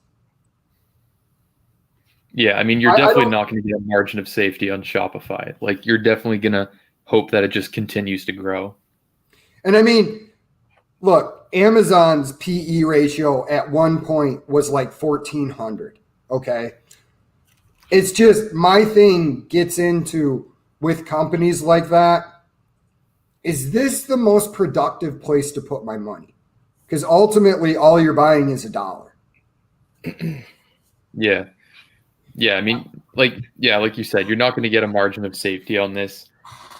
Yeah, I mean, you're definitely not going to get a margin of safety on Shopify. Like, you're definitely going to hope that it just continues to grow. And I mean, look, Amazon's PE ratio at one point was like 1,400. Okay. It's just my thing gets into with companies like that. Is this the most productive place to put my money? Because ultimately, all you're buying is $1. Yeah. Yeah. I mean, like you said, you're not going to get a margin of safety on this.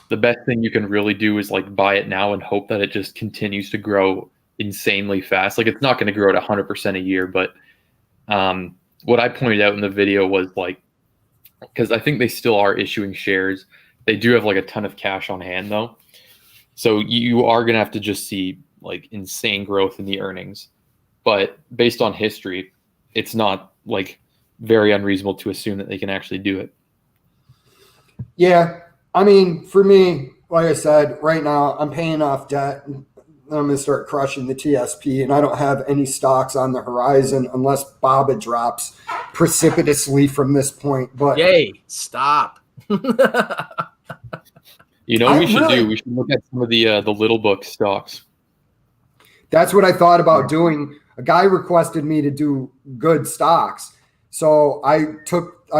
The best thing you can really do is like buy it now and hope that it just continues to grow insanely fast. Like it's not going to grow at 100% a year, but what I pointed out in the video was like, because I think they still are issuing shares. They do have like a ton of cash on hand though. So you are going to have to just see like insane growth in the earnings. But based on history, it's not like very unreasonable to assume that they can actually do it. Yeah. I mean, for me, like I said, right now I'm paying off debt. I'm going to start crushing the TSP, and I don't have any stocks on the horizon unless BABA drops precipitously from this point. But yay, stop. You know what we should do? We should look at some of the little book stocks. That's what I thought about doing. A guy requested me to do good stocks. So I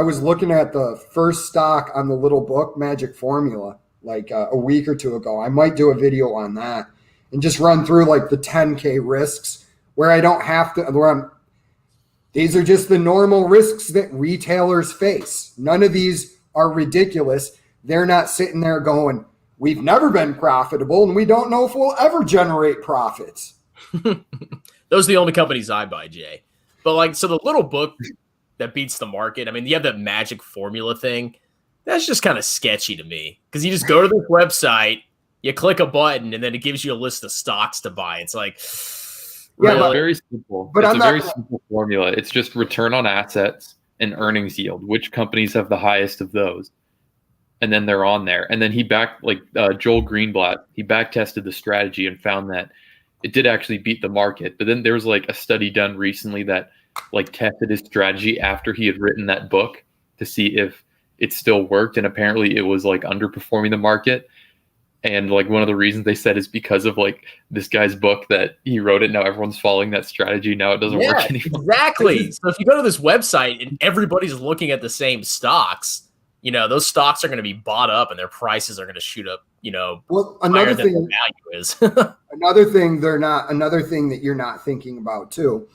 was looking at the first stock on the little book, Magic Formula, like a week or two ago. I might do a video on that and just run through like the 10K risks where I don't have to, these are just the normal risks that retailers face. None of these are ridiculous. They're not sitting there going, we've never been profitable and we don't know if we'll ever generate profits. Those are the only companies I buy, Jay. But like, so the little book that beats the market, I mean, you have that Magic Formula thing. That's just kind of sketchy to me because you just go to the website, you click a button, and then it gives you a list of stocks to buy. It's like, yeah, really? But very simple. But it's a very simple formula. It's just return on assets and earnings yield. Which companies have the highest of those? And then they're on there. And then Joel Greenblatt, he back tested the strategy and found that it did actually beat the market. But then there was like a study done recently that like tested his strategy after he had written that book to see if it still worked. And apparently it was like underperforming the market. And like one of the reasons they said is because of like this guy's book that he wrote it. Now everyone's following that strategy. Now it doesn't work anymore. Exactly. So if you go to this website and everybody's looking at the same stocks, you know, those stocks are going to be bought up and their prices are going to shoot up, you know, another thing the value is. another thing that you're not thinking about too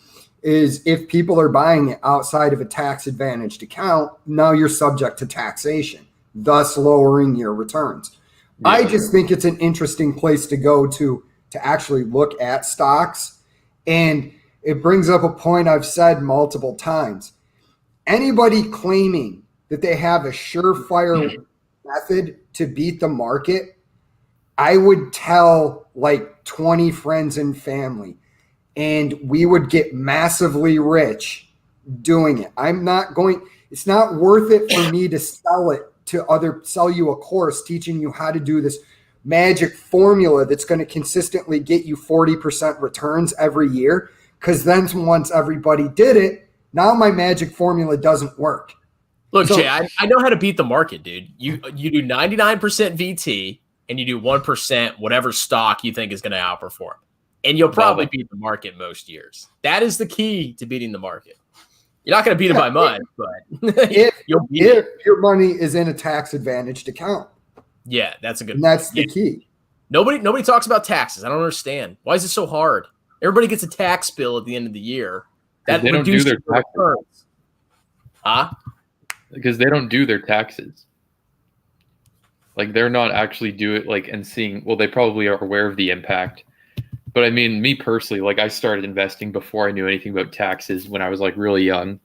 is if people are buying it outside of a tax advantaged account, now you're subject to taxation, thus lowering your returns. Yeah. I just think it's an interesting place to go to actually look at stocks. And it brings up a point I've said multiple times. Anybody claiming that they have a surefire method to beat the market, I would tell like 20 friends and family, and we would get massively rich doing it. It's not worth it for me to sell you a course teaching you how to do this magic formula that's going to consistently get you 40% returns every year. Because then once everybody did it, now my magic formula doesn't work. Look, Jay, I know how to beat the market, dude. You do 99% VT and you do 1% whatever stock you think is going to outperform. And you'll probably beat the market most years. That is the key to beating the market. You're not going to beat it by much, but if your money is in a tax-advantaged account. Yeah, that's a good. And that's the key. Nobody talks about taxes. I don't understand. Why is it so hard? Everybody gets a tax bill at the end of the year. That they don't do their taxes. Huh? Because they don't do their taxes. Like they're not actually and seeing. Well, they probably are aware of the impact. But I mean, me personally, like I started investing before I knew anything about taxes when I was like really young.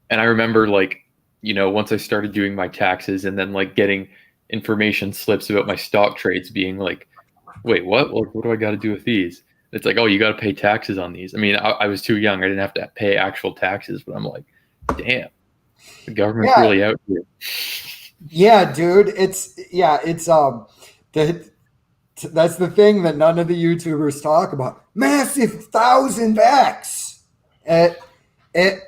And I remember once I started doing my taxes and then like getting information slips about my stock trades being like, wait, what? What do I got to do with these? It's like, oh, you got to pay taxes on these. I mean, I was too young. I didn't have to pay actual taxes, but I'm like, damn, the government's really out here. Yeah, dude. That's the thing that none of the YouTubers talk about. Massive 1,000x.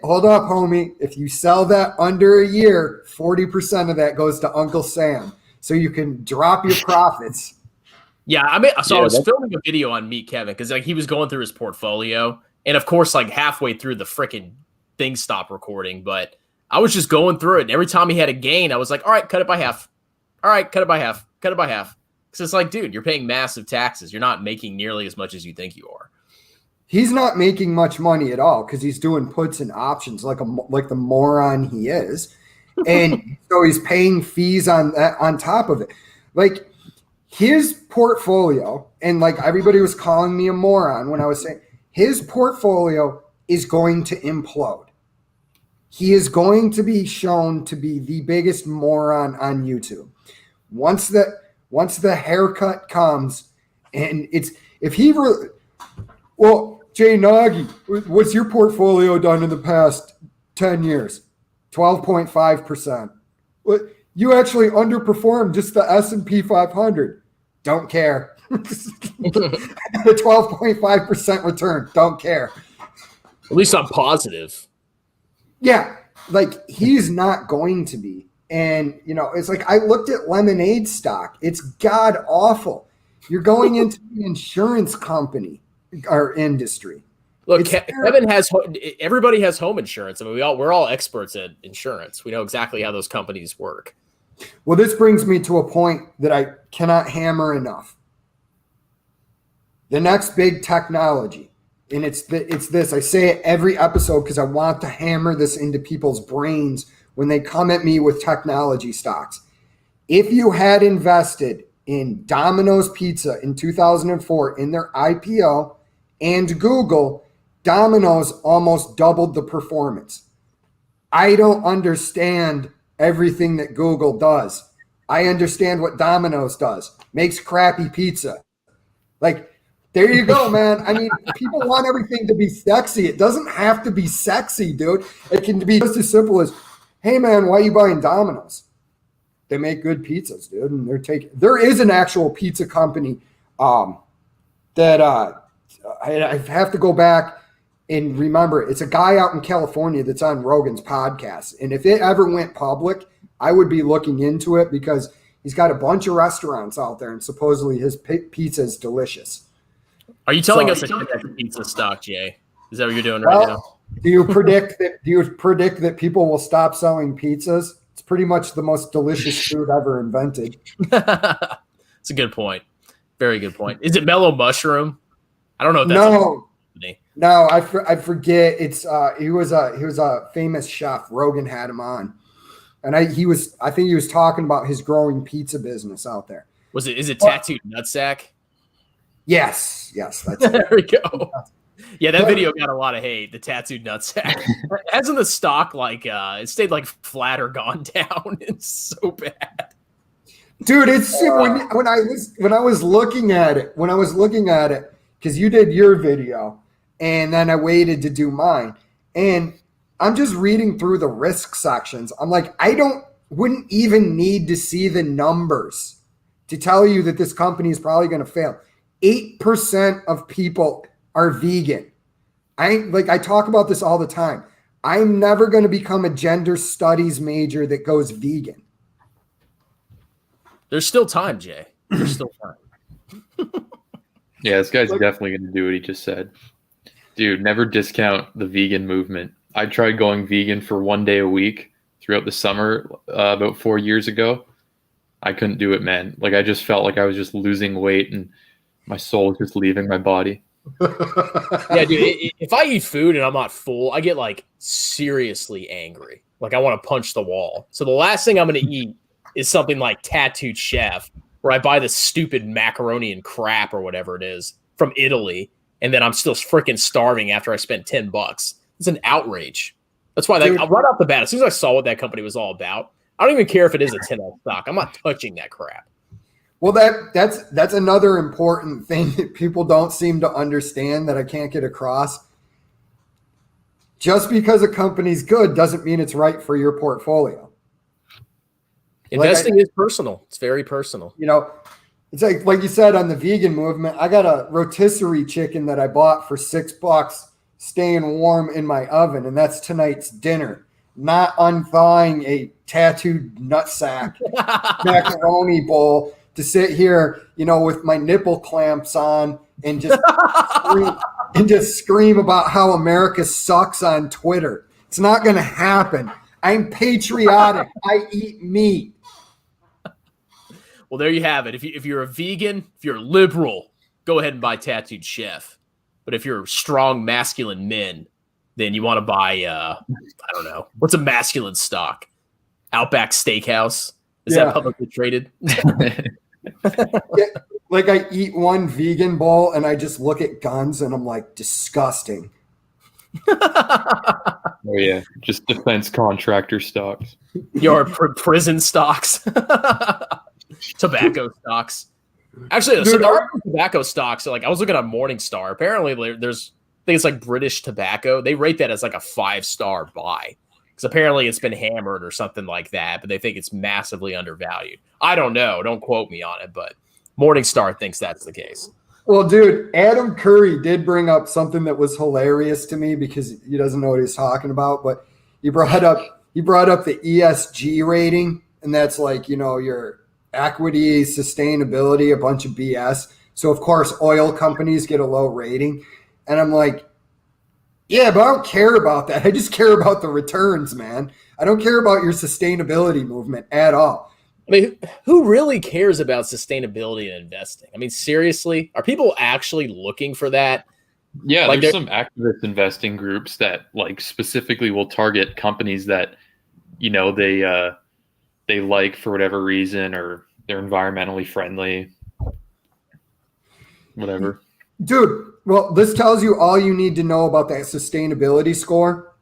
Hold up, homie. If you sell that under a year, 40% of that goes to Uncle Sam. So you can drop your profits. Yeah, I was filming a video on Meet Kevin because he was going through his portfolio. And of course, halfway through the freaking thing stopped recording. But I was just going through it. And every time he had a gain, I was like, all right, cut it by half. All right, cut it by half. Cut it by half. Because it's like, dude, you're paying massive taxes. You're not making nearly as much as you think you are. He's not making much money at all because he's doing puts and options like the moron he is. And so he's paying fees on top of it. Like his portfolio, and everybody was calling me a moron when I was saying his portfolio is going to implode. He is going to be shown to be the biggest moron on YouTube. Once the haircut comes, and Jay Nagy, what's your portfolio done in the past 10 years? 12.5%. You actually underperformed just the S&P 500. Don't care. The 12.5% return. Don't care. At least I'm positive. Yeah, he's not going to be. And, it's like I looked at Lemonade stock. It's god awful. You're going into the insurance company or industry. Look, everybody has home insurance. I mean, we're all experts at insurance. We know exactly how those companies work. Well, this brings me to a point that I cannot hammer enough. The next big technology, and it's this. I say it every episode because I want to hammer this into people's brains when they come at me with technology stocks. If you had invested in Domino's Pizza in 2004 in their IPO and Google, Domino's almost doubled the performance. I don't understand everything that Google does. I understand what Domino's does. Makes crappy pizza. There you go, man. I mean, people want everything to be sexy. It doesn't have to be sexy, dude. It can be just as simple as, hey, man, why are you buying Domino's? They make good pizzas, dude. And there is an actual pizza company that I have to go back and remember. It's a guy out in California that's on Rogan's podcast. And if it ever went public, I would be looking into it because he's got a bunch of restaurants out there and supposedly his pizza is delicious. Are you telling us that that's a pizza stock, Jay? Is that what you're doing right now? Do you predict that people will stop selling pizzas? It's pretty much the most delicious food ever invented. It's a good point. Very good point. Is it Mellow Mushroom? I don't know if that's No, I forget. It's he was a famous chef. Rogan had him on. And I think he was talking about his growing pizza business out there. Is it Tattooed Nutsack? Yes, that's there we go. Yeah, that video got a lot of hate. The Tattooed Nutsack. Hasn't the stock it stayed flat or gone down? It's so bad, dude. It's when I was looking at it because you did your video and then I waited to do mine, and I'm just reading through the risk sections. I'm like, wouldn't even need to see the numbers to tell you that this company is probably going to fail. 8% of people are vegan. I talk about this all the time. I'm never going to become a gender studies major that goes vegan. There's still time, Jay. There's still time. Yeah, this guy's definitely going to do what he just said. Dude, never discount the vegan movement. I tried going vegan for 1 day a week throughout the summer about 4 years ago. I couldn't do it, man. Like, I just felt like I was just losing weight and my soul was just leaving my body. Yeah, dude, if I eat food and I'm not full, I get like seriously angry. Like I want to punch the wall. So the last thing I'm going to eat is something like Tattooed Chef, where I buy this stupid macaroni and crap or whatever it is from Italy, and then I'm still freaking starving after I spent $10. It's an outrage. That's why right off the bat, as soon as I saw what that company was all about, I don't even care if it is a 10x stock. I'm not touching that crap. Well, that's another important thing that people don't seem to understand that I can't get across. Just because a company's good doesn't mean it's right for your portfolio. Investing is personal. It's very personal. You know, it's like you said on the vegan movement, I got a rotisserie chicken that I bought for $6 staying warm in my oven, and that's tonight's dinner. Not unthawing a tattooed nutsack macaroni bowl to sit here, you know, with my nipple clamps on and just scream about how America sucks on Twitter. It's not going to happen. I'm patriotic. I eat meat. Well, there you have it. If you're a vegan, if you're liberal, go ahead and buy Tattooed Chef. But if you're strong, masculine men, then you want to buy, I don't know, what's a masculine stock? Outback Steakhouse? Is that publicly traded? Yeah, like I eat one vegan bowl and I just look at guns and I'm like, disgusting. Oh yeah, just defense contractor stocks. Your prison stocks, tobacco stocks. Actually, so there are tobacco stocks. So like I was looking at Morningstar. Apparently, there's I think it's like British Tobacco. They rate that as like a 5-star buy. Because apparently it's been hammered or something like that, but they think it's massively undervalued. I don't know. Don't quote me on it, but Morningstar thinks that's the case. Well, dude, Adam Curry did bring up something that was hilarious to me because he doesn't know what he's talking about, but he brought up the ESG rating, and that's like, you know, your equity, sustainability, a bunch of BS. So, of course, oil companies get a low rating. And I'm like, yeah, but I don't care about that. I just care about the returns, man. I don't care about your sustainability movement at all. I mean, who really cares about sustainability and investing? I mean, seriously, are people actually looking for that? Yeah, like there's some activist investing groups that like specifically will target companies that, you know, they like for whatever reason, or they're environmentally friendly, whatever. Dude, well, this tells you all you need to know about that sustainability score.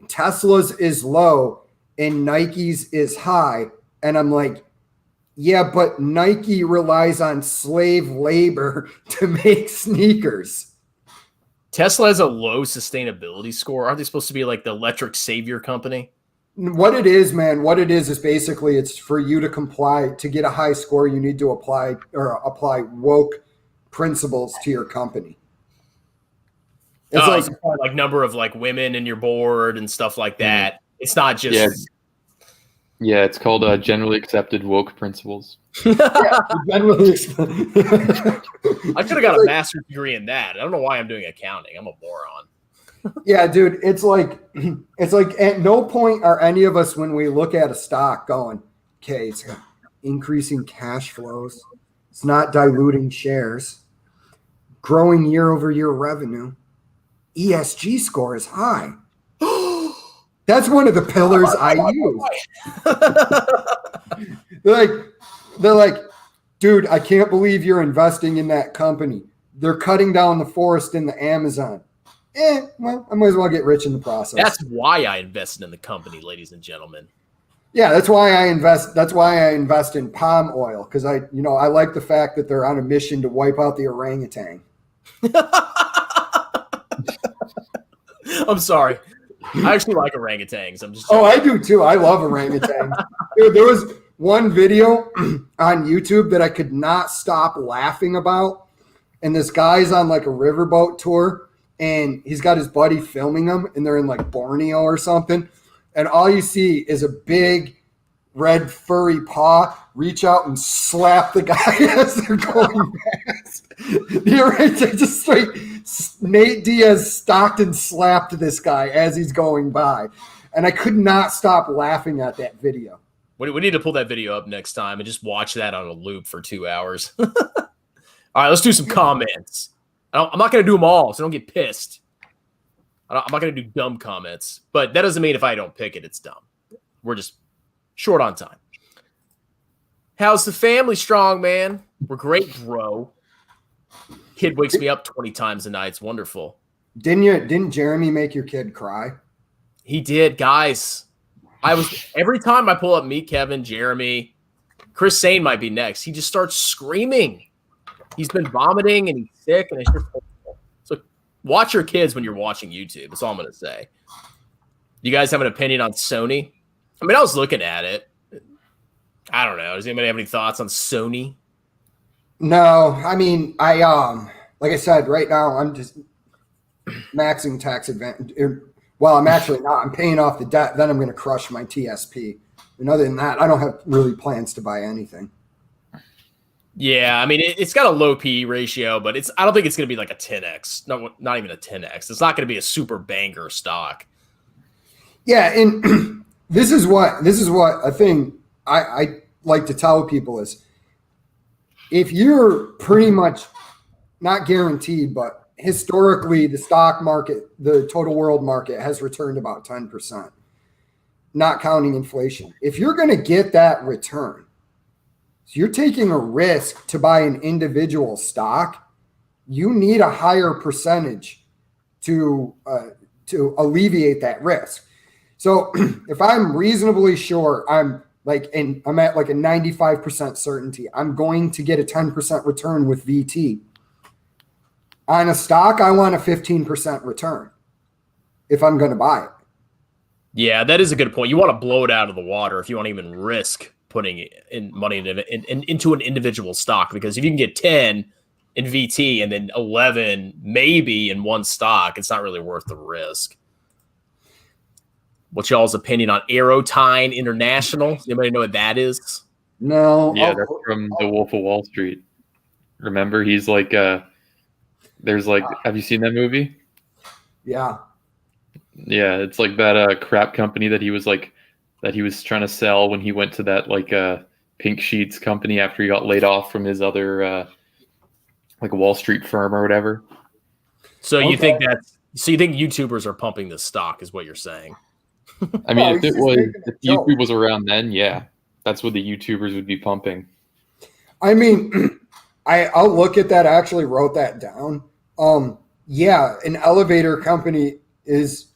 Tesla's is low and Nike's is high. And I'm like, yeah, but Nike relies on slave labor to make sneakers. Tesla has a low sustainability score. Aren't they supposed to be like the electric savior company? What it is, man, is basically it's for you to comply. To get a high score, you need to apply woke principles to your company. It's like number of like women in your board and stuff like that. It's not just yeah, it's called generally accepted woke principles. Generally I could have got a master's degree in that. I don't know why I'm doing accounting. I'm a moron. Yeah, dude, it's like at no point are any of us, when we look at a stock, going, okay, it's increasing cash flows, it's not diluting shares, growing year-over-year revenue, ESG score is high. That's one of the pillars I use. They're like, dude, I can't believe you're investing in that company. They're cutting down the forest in the Amazon. Well, I might as well get rich in the process. That's why I invested in the company, ladies and gentlemen. Yeah, that's why I invest. That's why I invest in palm oil, because I like the fact that they're on a mission to wipe out the orangutan. I'm sorry. I actually like orangutans. I'm just Oh, I do too. I love orangutans. Dude, there was one video on YouTube that I could not stop laughing about. And this guy's on like a riverboat tour, and he's got his buddy filming him, and they're in like Borneo or something. And all you see is a big red furry paw reach out and slap the guy as they're going past. The orangutan just straight Nate Diaz Stockton slapped this guy as he's going by. And I could not stop laughing at that video. We need to pull that video up next time and just watch that on a loop for 2 hours. All right, let's do some comments. I'm not going to do them all, so don't get pissed. I'm not going to do dumb comments, but that doesn't mean if I don't pick it, it's dumb. We're just short on time. How's the family, strong man? We're great, bro. Kid wakes me up 20 times a night. It's wonderful. Didn't Jeremy make your kid cry? He did, guys. Every time I pull up Meet Kevin, Jeremy, Chris Sane might be next. He just starts screaming. He's been vomiting and he's sick, and it's just horrible. So watch your kids when you're watching YouTube. That's all I'm going to say. You guys have an opinion on Sony? I mean, I was looking at it. I don't know. Does anybody have any thoughts on Sony? No, I mean, like I said, right now I'm just maxing tax advantage. Well, I'm actually not. I'm paying off the debt. Then I'm going to crush my TSP. And other than that, I don't have really plans to buy anything. Yeah, I mean, it's got a low PE ratio, but I don't think it's going to be like a 10x. Not even a 10x. It's not going to be a super banger stock. Yeah, and this is what a thing I like to tell people is, if you're pretty much not guaranteed, but historically the stock market, the total world market has returned about 10%, not counting inflation. If you're going to get that return, so you're taking a risk to buy an individual stock, you need a higher percentage to alleviate that risk. So if I'm reasonably sure I'm at like a 95% certainty I'm going to get a 10% return with VT. On a stock, I want a 15% return if I'm going to buy it. Yeah, that is a good point. You want to blow it out of the water if you want to even risk putting in money into an individual stock, because if you can get 10 in VT and then 11 maybe in one stock, it's not really worth the risk. What's y'all's opinion on Aerotine International? Does anybody know what that is? No. Yeah, that's from The Wolf of Wall Street. Remember, he's like, there's like, have you seen that movie? Yeah. Yeah, it's like that crap company that he was trying to sell when he went to that like Pink Sheets company after he got laid off from his other like a Wall Street firm or whatever. So you think YouTubers are pumping this stock is what you're saying? I mean, if YouTube was around then, yeah, that's what the YouTubers would be pumping. I mean, I'll look at that. I actually wrote that down. Yeah, an elevator company is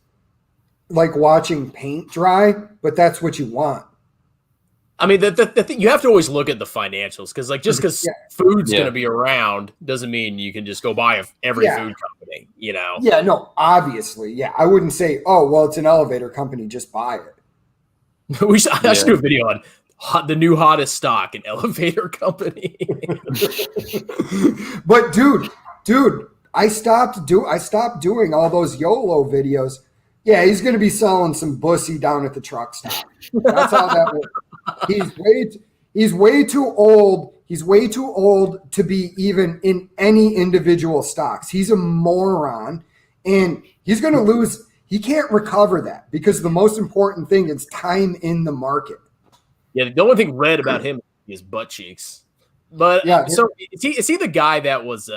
like watching paint dry, but that's what you want. I mean, the thing, you have to always look at the financials, because like just because food's going to be around doesn't mean you can just go buy every food company, you know? Yeah, no, obviously. Yeah, I wouldn't say, oh, well, it's an elevator company, just buy it. I should do a video on the new hottest stock, an elevator company. But dude, I stopped doing all those YOLO videos. Yeah, he's going to be selling some bussy down at the truck stop. That's how that works. He's way too old. He's way too old to be even in any individual stocks. He's a moron, and he's going to lose. He can't recover that, because the most important thing is time in the market. Yeah, the only thing red about him is butt cheeks. But so is he the guy that was?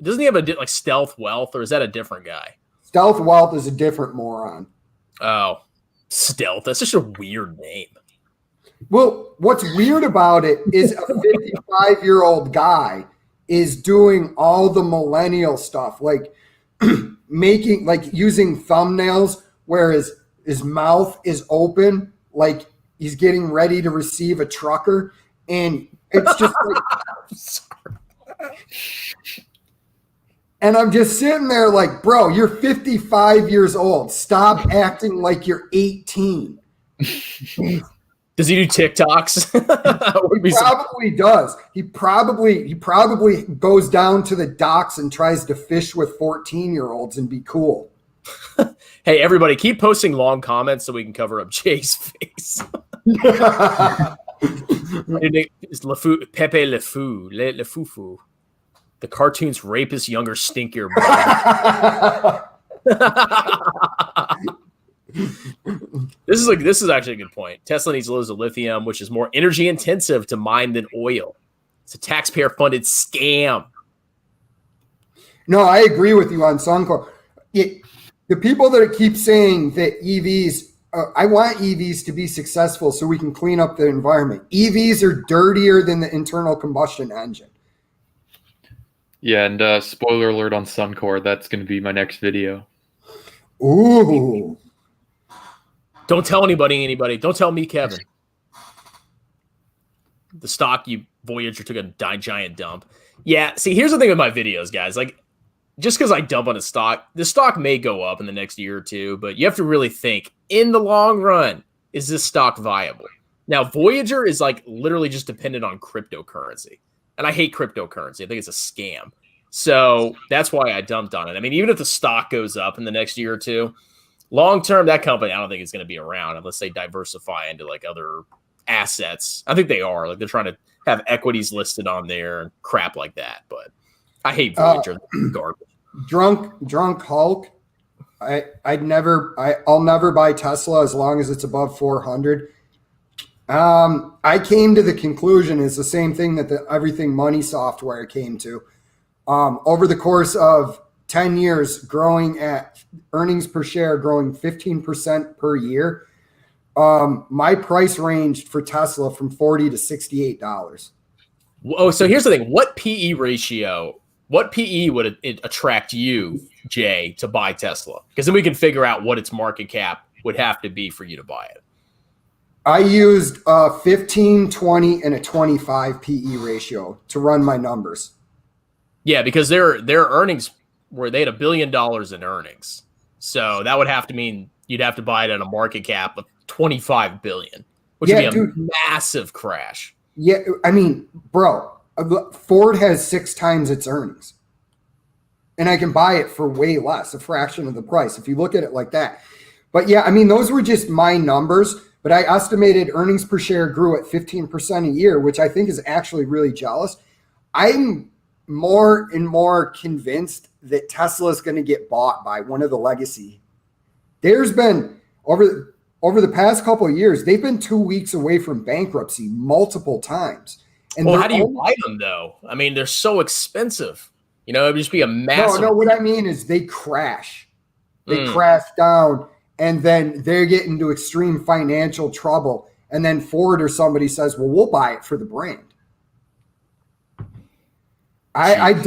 Doesn't he have a like Stealth Wealth, or is that a different guy? Stealth Wealth is a different moron. Oh, Stealth. That's such a weird name. Well, what's weird about it is a 55-year-old guy is doing all the millennial stuff, like using thumbnails where his mouth is open, like he's getting ready to receive a trucker. And it's just like, And I'm just sitting there like, bro, you're 55 years old. Stop acting like you're 18. Does he do TikToks? He probably does. He probably goes down to the docks and tries to fish with 14-year-olds and be cool. Hey, everybody, keep posting long comments so we can cover up Jay's face. It's Pepe Le Fou, Le Fufu. The cartoon's rapist younger stinkier brother. This is actually a good point. Tesla needs loads of lithium, which is more energy intensive to mine than oil. It's a taxpayer funded scam. No, I agree with you on Suncor. The people that keep saying that EVs, I want EVs to be successful so we can clean up the environment. EVs are dirtier than the internal combustion engine. Yeah, and spoiler alert on Suncor, that's going to be my next video. Ooh. Don't tell anybody. Don't tell me, Kevin. The stock Voyager took a giant dump. Yeah, see, here's the thing with my videos, guys. Like, just because I dump on a stock, the stock may go up in the next year or two, but you have to really think, in the long run, is this stock viable? Now, Voyager is like literally just dependent on cryptocurrency. And I hate cryptocurrency. I think it's a scam. So that's why I dumped on it. I mean, even if the stock goes up in the next year or two, long term, that company, I don't think it's going to be around unless they diversify into like other assets. I think they are. Like they're trying to have equities listed on there and crap like that. But I hate Voyager. Garbage. Drunk Hulk. I'll never buy Tesla as long as it's above 400. I came to the conclusion it's the same thing that the Everything Money software came to. Over the course of 10 years, growing at earnings per share, growing 15% per year. My price ranged for Tesla from $40 to $68. Oh, so here's the thing. What PE would it attract you, Jay, to buy Tesla? Because then we can figure out what its market cap would have to be for you to buy it. I used a 15, 20, and a 25 PE ratio to run my numbers. Yeah, because their earnings they had $1 billion in earnings. So that would have to mean you'd have to buy it at a market cap of $25 billion, which would be a massive crash. Yeah, I mean, bro, Ford has 6 times its earnings. And I can buy it for way less, a fraction of the price, if you look at it like that. But yeah, I mean, those were just my numbers. But I estimated earnings per share grew at 15% a year, which I think is actually really jealous. I'm more and more convinced that Tesla is going to get bought by one of the legacy. There's been, over the past couple of years, they've been 2 weeks away from bankruptcy multiple times. And how do you buy them, though? I mean, they're so expensive. You know, it would just be a massive. No, what I mean is they crash. They crash down. And then they get into extreme financial trouble. And then Ford or somebody says, well, we'll buy it for the brand. If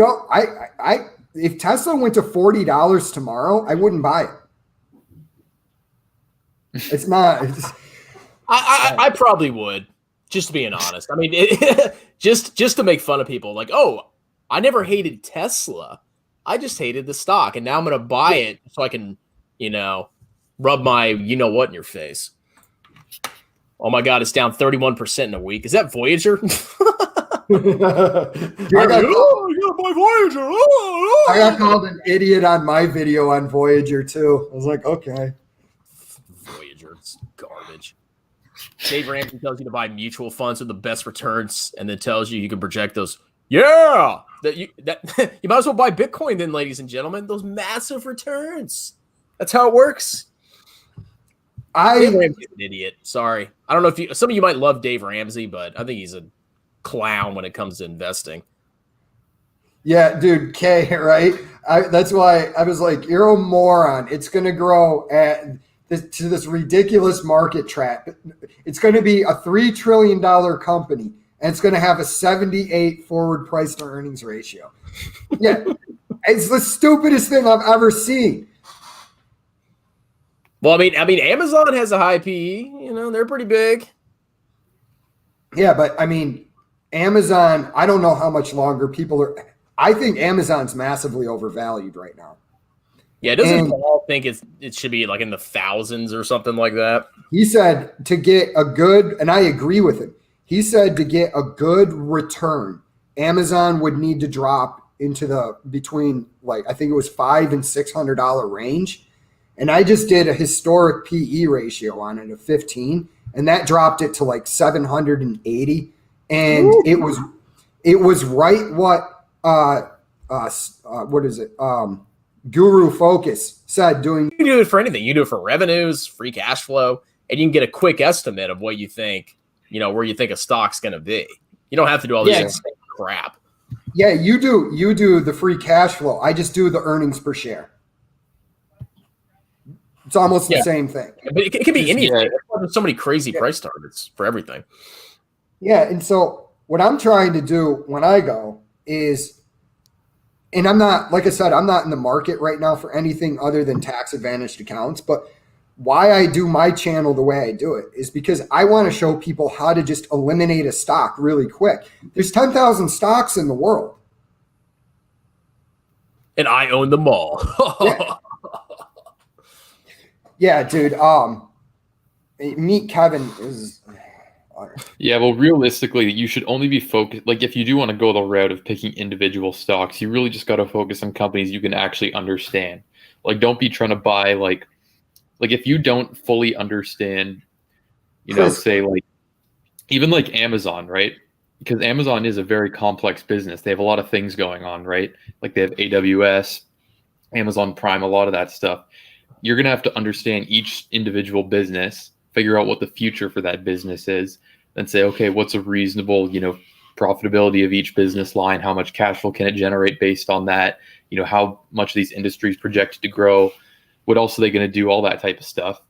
Tesla went to $40 tomorrow, I wouldn't buy it. It's not. I probably would, just being honest. I mean, just to make fun of people like, oh, I never hated Tesla. I just hated the stock. And now I'm going to buy it so I can, rub my you-know-what in your face. Oh, my God, it's down 31% in a week. Is that Voyager? I got called an idiot on my video on Voyager, too. I was like, okay. Voyager, it's garbage. Dave Ramsey tells you to buy mutual funds with the best returns and then tells you can project those. Yeah! You might as well buy Bitcoin then, ladies and gentlemen. Those massive returns. That's how it works. Dave Ramsey's an idiot. Sorry. I don't know if some of you might love Dave Ramsey, but I think he's a clown when it comes to investing. Yeah, dude, K, right? That's why I was like, you're a moron. It's going to grow to this ridiculous market trap. It's going to be a $3 trillion company, and it's going to have a 78 forward price to earnings ratio. Yeah, it's the stupidest thing I've ever seen. Well, I mean, Amazon has a high PE. They're pretty big. Yeah, but I mean, Amazon, I don't know how much longer people are. I think Amazon's massively overvalued right now. Yeah, doesn't And Paul think it should be like in the thousands or something like that? he said to get a good, and I agree with him. He said to get a good return, Amazon would need to drop into the between like I think it was $500 and $600 range. And I just did a historic PE ratio on it of 15, and that dropped it to like 780. And Woo. it was right what is it? Guru Focus said doing. You can do it for anything. You can do it for revenues, free cash flow, and you can get a quick estimate of what you think, where you think a stock's going to be. You don't have to do all this insane crap. Yeah, you do the free cash flow. I just do the earnings per share. It's almost the same thing. But it can be anything. There's so many crazy price targets for everything. Yeah, and so what I'm trying to do when I go is, and I'm not, like I said, I'm not in the market right now for anything other than tax advantaged accounts, but why I do my channel the way I do it is because I want to show people how to just eliminate a stock really quick. There's 10,000 stocks in the world. And I own them all. Yeah, dude. Meet Kevin is. Yeah, well, realistically, you should only be focused. Like, if you do want to go the route of picking individual stocks, you really just got to focus on companies you can actually understand. Like, don't be trying to buy like if you don't fully understand, say like even like Amazon, right? Because Amazon is a very complex business. They have a lot of things going on, right? Like they have AWS, Amazon Prime, a lot of that stuff. You're going to have to understand each individual business, figure out what the future for that business is, and say, okay, what's a reasonable, profitability of each business line? How much cash flow can it generate based on that? How much of these industries projected to grow? What else are they going to do? All that type of stuff.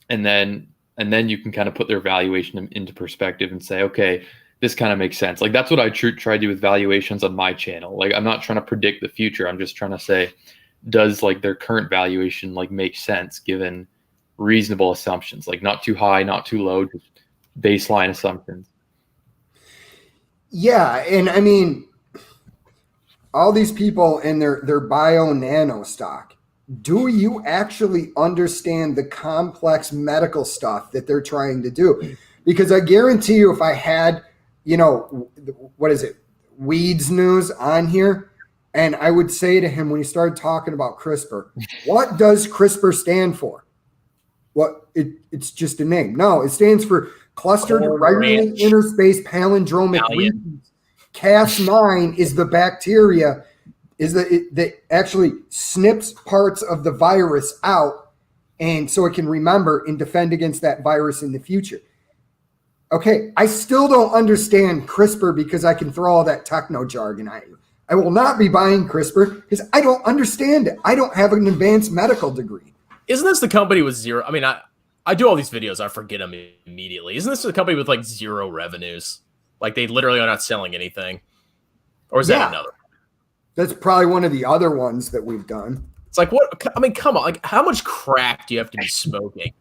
And then you can kind of put their valuation into perspective and say, okay, this kind of makes sense. Like that's what I try to do with valuations on my channel. Like I'm not trying to predict the future. I'm just trying to say, does like their current valuation like make sense given reasonable assumptions, like not too high, not too low, just baseline assumptions. Yeah, and I mean, all these people in their bio nano stock, do you actually understand the complex medical stuff that they're trying to do? Because I guarantee you, if I had, what is it, Weeds News on here, and I would say to him when he started talking about CRISPR, what does CRISPR stand for? Well, it's just a name. No, it stands for clustered regularly interspaced palindromic regions. Cas9 is the bacteria that actually snips parts of the virus out, and so it can remember and defend against that virus in the future. Okay, I still don't understand CRISPR because I can throw all that techno jargon at you. I will not be buying CRISPR because I don't understand it. I don't have an advanced medical degree. Isn't this the company with zero? I mean, I do all these videos. I forget them immediately. Isn't this the company with like zero revenues? Like they literally are not selling anything. Or is that another? That's probably one of the other ones that we've done. It's like, what? I mean, come on. Like, how much crack do you have to be smoking?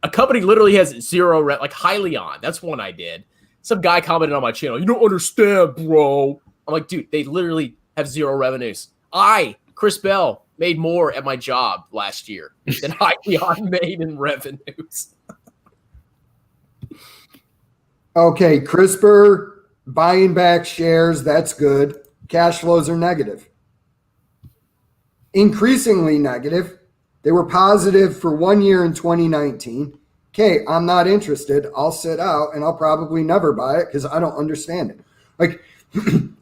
A company literally has zero, like Hyliion. That's one I did. Some guy commented on my channel, you don't understand, bro. I'm like, dude, they literally have zero revenues. Chris Bell, made more at my job last year than Hyliion made in revenues. Okay, CRISPR, buying back shares, that's good. Cash flows are negative. Increasingly negative. They were positive for 1 year in 2019. Okay, I'm not interested. I'll sit out and I'll probably never buy it because I don't understand it. Like,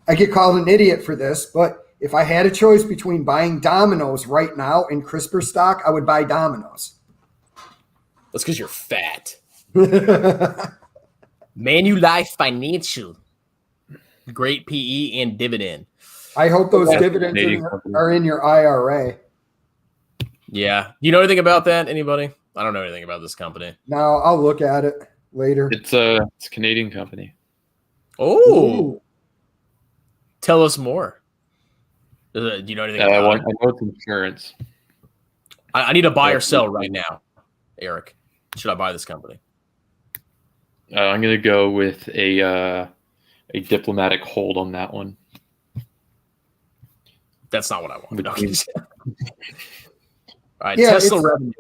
I get called an idiot for this, but if I had a choice between buying Domino's right now and CRISPR stock, I would buy Domino's. That's because you're fat. Manulife Financial. Great PE and dividend. I hope those dividends are in your IRA. Yeah. You know anything about that? Anybody? I don't know anything about this company. No, I'll look at it later. It's a Canadian company. Oh. Tell us more. Do you know anything about it? I know it's insurance. I need to buy or sell right now, Eric. Should I buy this company? I'm going to go with a diplomatic hold on that one. That's not what I want. No. Between- All right, Yeah, Tesla it's- revenue,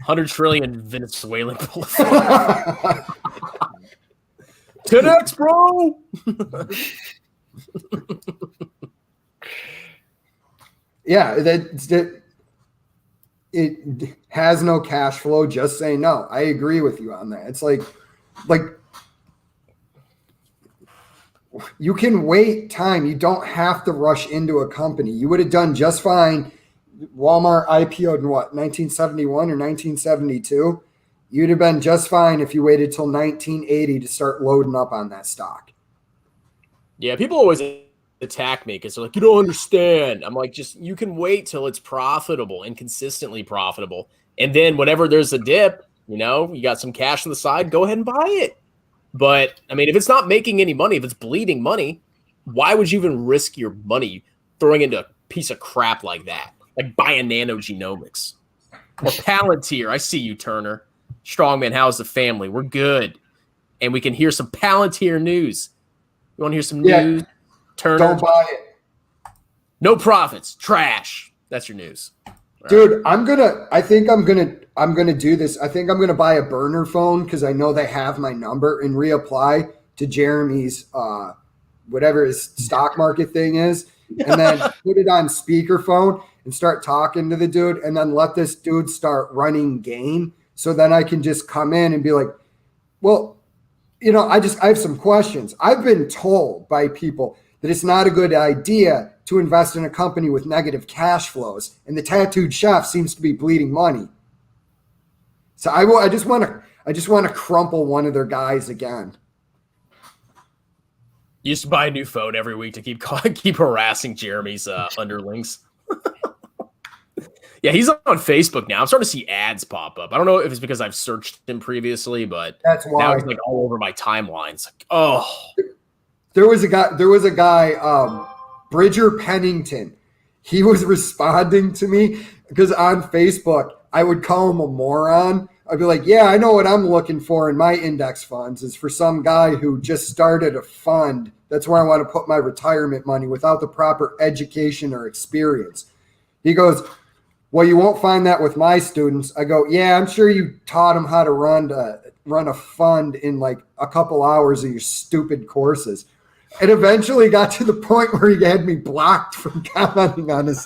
100 trillion Venezuelan bullets. 10x, bro. Yeah, it has no cash flow. Just say no. I agree with you on that. It's like you can wait time. You don't have to rush into a company. You would have done just fine. Walmart IPO'd in what, 1971 or 1972? You'd have been just fine if you waited till 1980 to start loading up on that stock. Yeah, people always attack me because they're like, you don't understand. I'm like, just you can wait till it's profitable and consistently profitable. And then whenever there's a dip, you got some cash on the side, go ahead and buy it. But I mean, if it's not making any money, if it's bleeding money, why would you even risk your money throwing into a piece of crap like that? Like buying Nanogenomics or Palantir. I see you, Turner. Strongman, how's the family? We're good. And we can hear some Palantir news. You want to hear some news? Turner. Don't buy it. No profits. Trash. That's your news. Dude, I think I'm gonna do this. I think I'm gonna buy a burner phone because I know they have my number and reapply to Jeremy's whatever his stock market thing is, and then put it on speakerphone and start talking to the dude, and then let this dude start running game. So then I can just come in and be like, well, I have some questions. I've been told by people that it's not a good idea to invest in a company with negative cash flows, and the tattooed chef seems to be bleeding money. So I just want to crumple one of their guys again. You used to buy a new phone every week to keep harassing Jeremy's underlings. Yeah, he's on Facebook now. I'm starting to see ads pop up. I don't know if it's because I've searched him previously, but that's why now he's like all over my timelines. Like, oh, there was a guy, Bridger Pennington. He was responding to me because on Facebook I would call him a moron. I'd be like, yeah, I know what I'm looking for in my index funds is for some guy who just started a fund. That's where I want to put my retirement money without the proper education or experience. He goes, well, you won't find that with my students. I go, yeah, I'm sure you taught them how to run a fund in like a couple hours of your stupid courses. It eventually got to the point where he had me blocked from commenting on his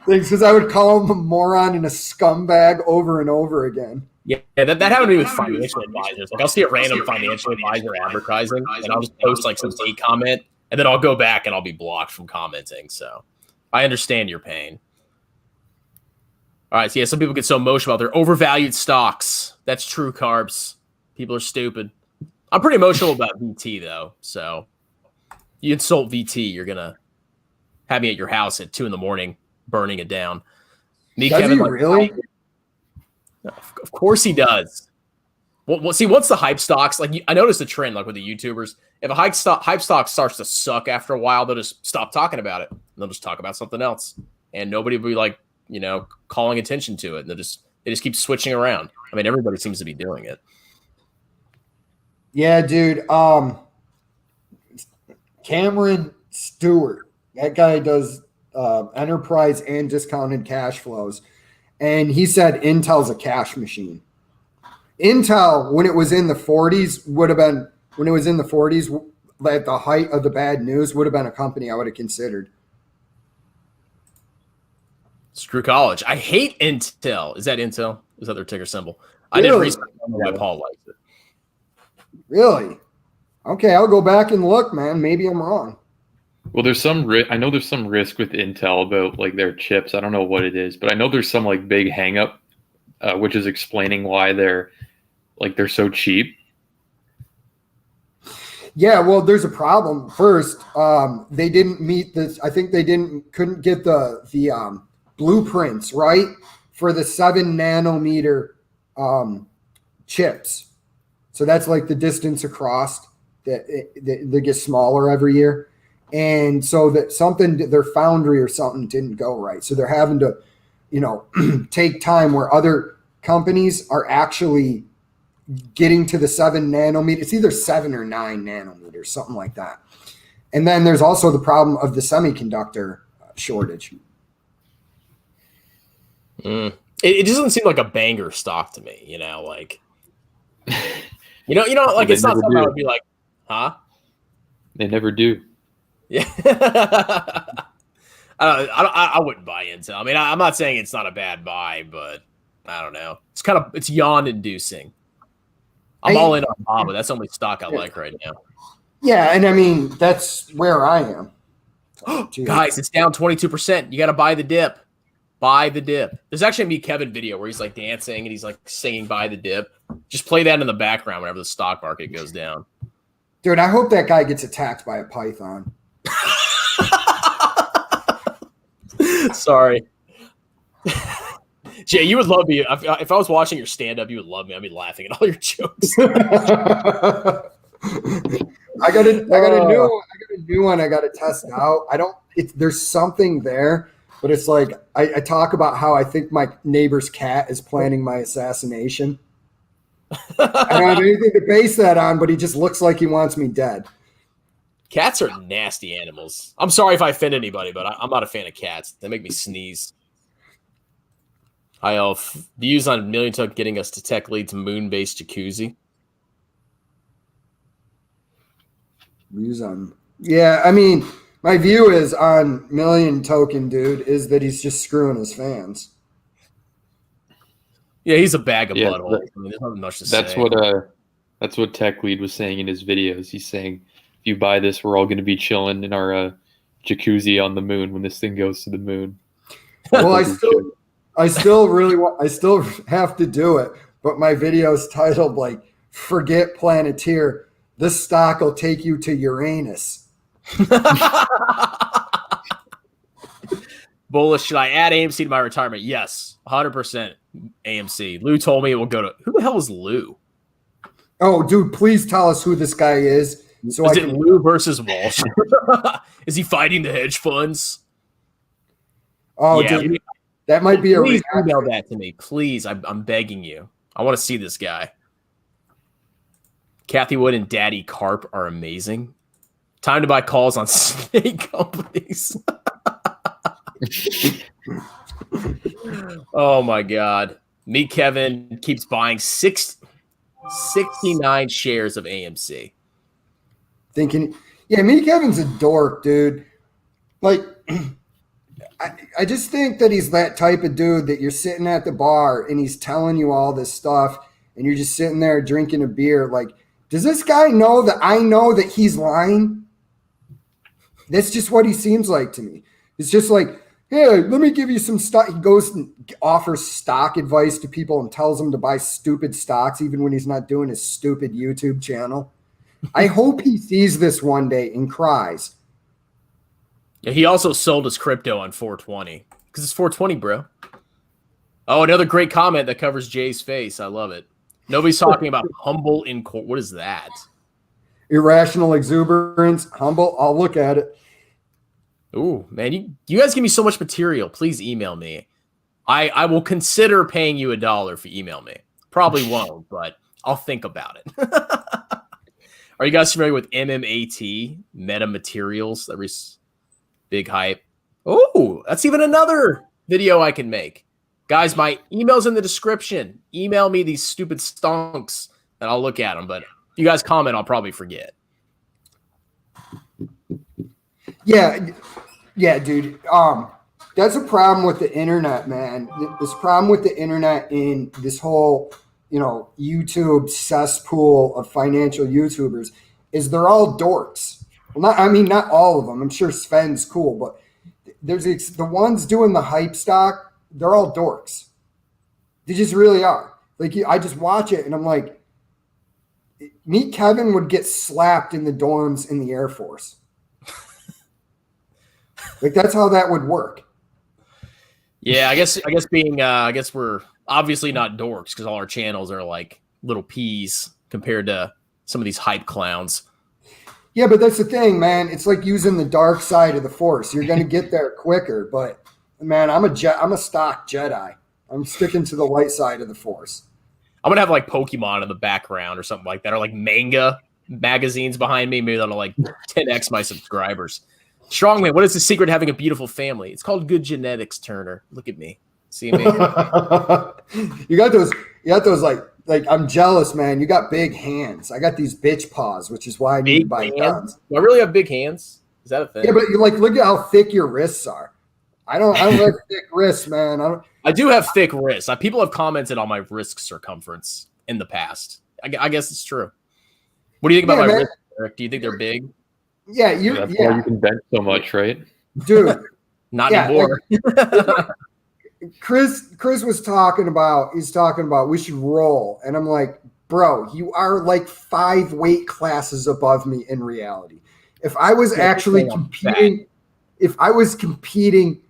things because I would call him a moron and a scumbag over and over again. Yeah, that happened to me with financial advisors. Like I'll see a random financial advisor advertising, and I'll just post like some hate comment, and then I'll go back and I'll be blocked from commenting. So I understand your pain. All right, so yeah, some people get so emotional about their overvalued stocks. That's true, Carbs. People are stupid. I'm pretty emotional about VT though. So you insult VT, you're gonna have me at your house at 2 a.m, burning it down. Me, Does Kevin, he like, really? Of course he does. Well, see, once the hype stocks, like I noticed a trend, like with the YouTubers, if a hype stock starts to suck after a while, they'll just stop talking about it. And they'll just talk about something else, and nobody will be like, calling attention to it. And they just keep switching around. I mean, everybody seems to be doing it. Yeah, dude. Cameron Stewart, that guy does enterprise and discounted cash flows. And he said Intel's a cash machine. Intel, when it was in the 40s, at the height of the bad news, would have been a company I would have considered. Screw college. I hate Intel. Is that Intel? Is that their ticker symbol? Really? I did research on why Paul likes it. Really? Okay, I'll go back and look, man. Maybe I'm wrong. Well, there's some I know there's some risk with Intel about like their chips. I don't know what it is, but I know there's some like big hang up, which is explaining why they're so cheap. Yeah, well, there's a problem. First, they didn't meet this. I think they couldn't get the blueprints right for the 7 nanometer chips. So that's like the distance across that they get smaller every year. And so that their foundry or something didn't go right. So they're having to, take time where other companies are actually getting to the 7 nanometers. It's either 7 or 9 nanometers, something like that. And then there's also the problem of the semiconductor shortage. It just doesn't seem like a banger stock to me, like Well, like they it's not never something I do. would be like, huh? They never do. Yeah. I wouldn't buy into. I mean, I'm not saying it's not a bad buy, but I don't know. It's yawn inducing. I'm all in on Baba. That's the only stock I like right now. Yeah, and I mean that's where I am. Guys, it's down 22%. You got to buy the dip. Buy the dip. There's actually gonna be a Kevin video where he's like dancing and he's like singing "Buy the Dip." Just play that in the background whenever the stock market goes down. Dude, I hope that guy gets attacked by a python. Sorry. Jay, you would love me. If I was watching your stand-up, you would love me. I'd be laughing at all your jokes. I got a new one I got to test out. There's something there, but it's like I talk about how I think my neighbor's cat is planning my assassination. I don't have anything to base that on, but he just looks like he wants me dead. Cats are nasty animals. I'm sorry if I offend anybody, but I'm not a fan of cats. They make me sneeze. Hi, Elf. Views on Million Tuck getting us to tech lead to moon-based jacuzzi. Views on. Yeah, I mean, my view is on Million Token, dude, is that he's just screwing his fans. Yeah, he's a bag of Yeah, butthole. I mean, there's nothing much to say. That's what Tech Lead was saying in his videos. He's saying, if you buy this, we're all going to be chilling in our jacuzzi on the moon when this thing goes to the moon. Well, I still have to do it, but my video is titled like "Forget Planeteer. This stock will take you to Uranus." Bullish. Should I add AMC to my retirement? Yes, 100% AMC. Lou told me it will go to. Who the hell is Lou? Oh, dude, please tell us who this guy is. So Is it Lou versus Walsh? Is he fighting the hedge funds? Oh, yeah, dude, that might be please email that to me, please. I'm begging you. I want to see this guy. Kathy Wood and Daddy Carp are amazing. Time to buy calls on snake companies. Oh my God. Me Kevin keeps buying 69 shares of AMC. Thinking, yeah, me Kevin's a dork, dude. Like, I just think that he's that type of dude that you're sitting at the bar and he's telling you all this stuff and you're just sitting there drinking a beer. Like, does this guy know that I know that he's lying? That's just what he seems like to me. It's just like, hey, let me give you some stock. He goes and offers stock advice to people and tells them to buy stupid stocks even when he's not doing his stupid YouTube channel. I hope he sees this one day and cries. Yeah, he also sold his crypto on 420 because it's 420, bro. Oh, another great comment that covers Jay's face. I love it. Nobody's talking about humble in court. What is that? Irrational exuberance, humble. I'll look at it. Ooh, man, you guys give me so much material. Please email me. I will consider paying you $1 if you email me. Probably won't, but I'll think about it. Are you guys familiar with MMAT, Meta Materials? That was big hype. Oh, that's even another video I can make. Guys, my email's in the description. Email me these stupid stonks and I'll look at them. But if you guys comment, I'll probably forget. Yeah, dude. That's a problem with the internet, man. This problem with the internet in this whole, YouTube cesspool of financial YouTubers is they're all dorks. Well, not all of them. I'm sure Sven's cool, but there's the ones doing the hype stock. They're all dorks. They just really are. Like I just watch it and I'm like, me Kevin would get slapped in the dorms in the Air Force. Like that's how that would work. Yeah, I guess we're obviously not dorks because all our channels are like little peas compared to some of these hype clowns. Yeah, but that's the thing, man. It's like using the dark side of the Force. You're going to get there quicker, but man, I'm a stock Jedi. I'm sticking to the light side of the Force. I'm gonna have like Pokemon in the background or something like that, or like manga magazines behind me. Maybe that'll like 10x my subscribers. Strongman, what is the secret to having a beautiful family? It's called good genetics, Turner. Look at me. See me? You got those like I'm jealous, man. You got big hands. I got these bitch paws, which is why I need to buy guns. Do I really have big hands? Is that a thing? Yeah, but you like look at how thick your wrists are. I don't have thick wrists, man. I do have thick wrists. People have commented on my wrist circumference in the past. I guess it's true. What do you think about my wrists, Eric? Do you think they're big? Yeah, That's why you can bench so much, right? Dude. Not anymore. Like, Chris was talking about we should roll. And I'm like, bro, you are like 5 weight classes above me in reality. If I was actually competing, if I was competing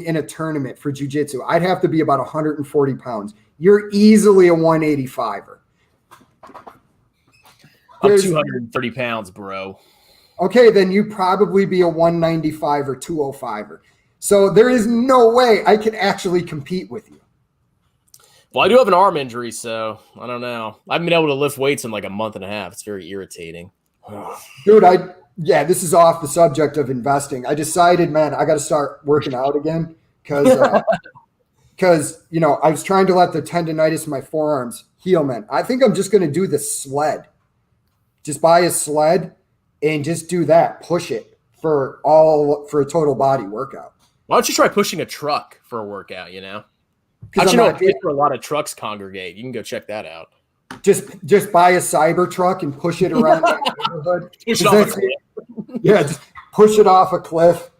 in a tournament for jiu-jitsu, I'd have to be about 140 pounds. You're easily a 185er. I'm 230 pounds, bro. Okay, then you probably be a 195 or 205er. So there is no way I can actually compete with you. Well, I do have an arm injury, so I don't know. I haven't been able to lift weights in like a month and a half. It's very irritating. Dude, this is off the subject of investing. I decided, man, I got to start working out again because I was trying to let the tendonitis in my forearms heal, man. I think I'm just going to do the sled. Just buy a sled and just do that. Push it for a total body workout. Why don't you try pushing a truck for a workout, How'd you know a place where a lot of trucks congregate? You can go check that out. Just buy a cyber truck and push it around the neighborhood. Push it off a cliff. Yeah, just push it off a cliff.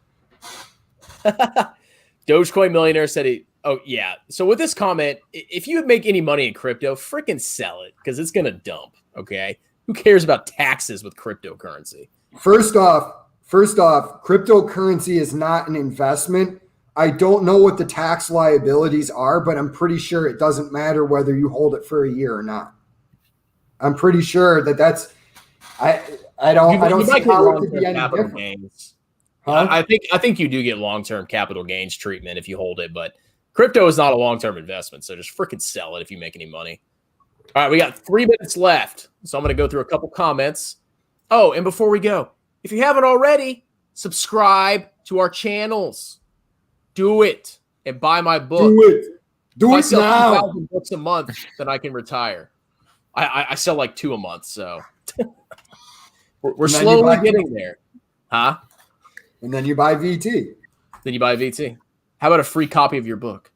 Dogecoin Millionaire said oh, yeah. So with this comment, if you make any money in crypto, freaking sell it because it's going to dump, okay? Who cares about taxes with cryptocurrency? First off, cryptocurrency is not an investment. I don't know what the tax liabilities are, but I'm pretty sure it doesn't matter whether you hold it for a year or not. I'm pretty sure that's I don't see how it could be any different. Gains. Huh? I think you do get long-term capital gains treatment if you hold it, but crypto is not a long-term investment, so just freaking sell it if you make any money. All right, we got 3 minutes left, so I'm going to go through a couple comments. Oh, and before we go, if you haven't already, subscribe to our channels. Do it and buy my book. Do it now. 2,000 books a month, then I can retire. I sell like 2 a month, so we're slowly getting there. Huh? And then you buy VT. How about a free copy of your book?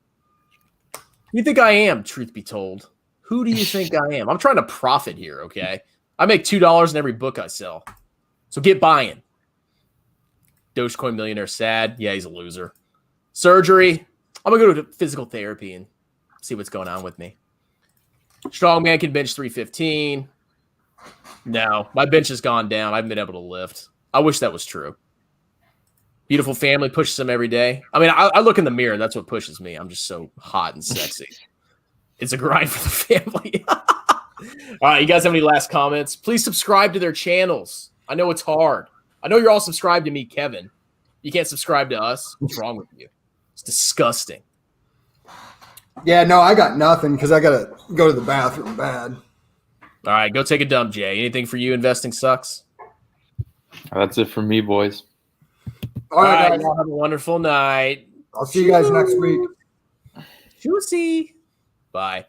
Who do you think I am, truth be told? Who do you think I am? I'm trying to profit here, okay? I make $2 in every book I sell. So get buying. Dogecoin Millionaire sad. Yeah, he's a loser. Surgery. I'm going to go to physical therapy and see what's going on with me. Strongman can bench 315. No, my bench has gone down. I haven't been able to lift. I wish that was true. Beautiful family pushes them every day. I mean, I look in the mirror. That's what pushes me. I'm just so hot and sexy. It's a grind for the family. All right, you guys have any last comments? Please subscribe to their channels. I know it's hard. I know you're all subscribed to me, Kevin. You can't subscribe to us. What's wrong with you? It's disgusting. Yeah, no, I got nothing because I got to go to the bathroom bad. All right, go take a dump, Jay. Anything for you? Investing sucks? That's it for me, boys. All right, guys. Y'all have a wonderful night. I'll see you guys next week. Juicy. Bye.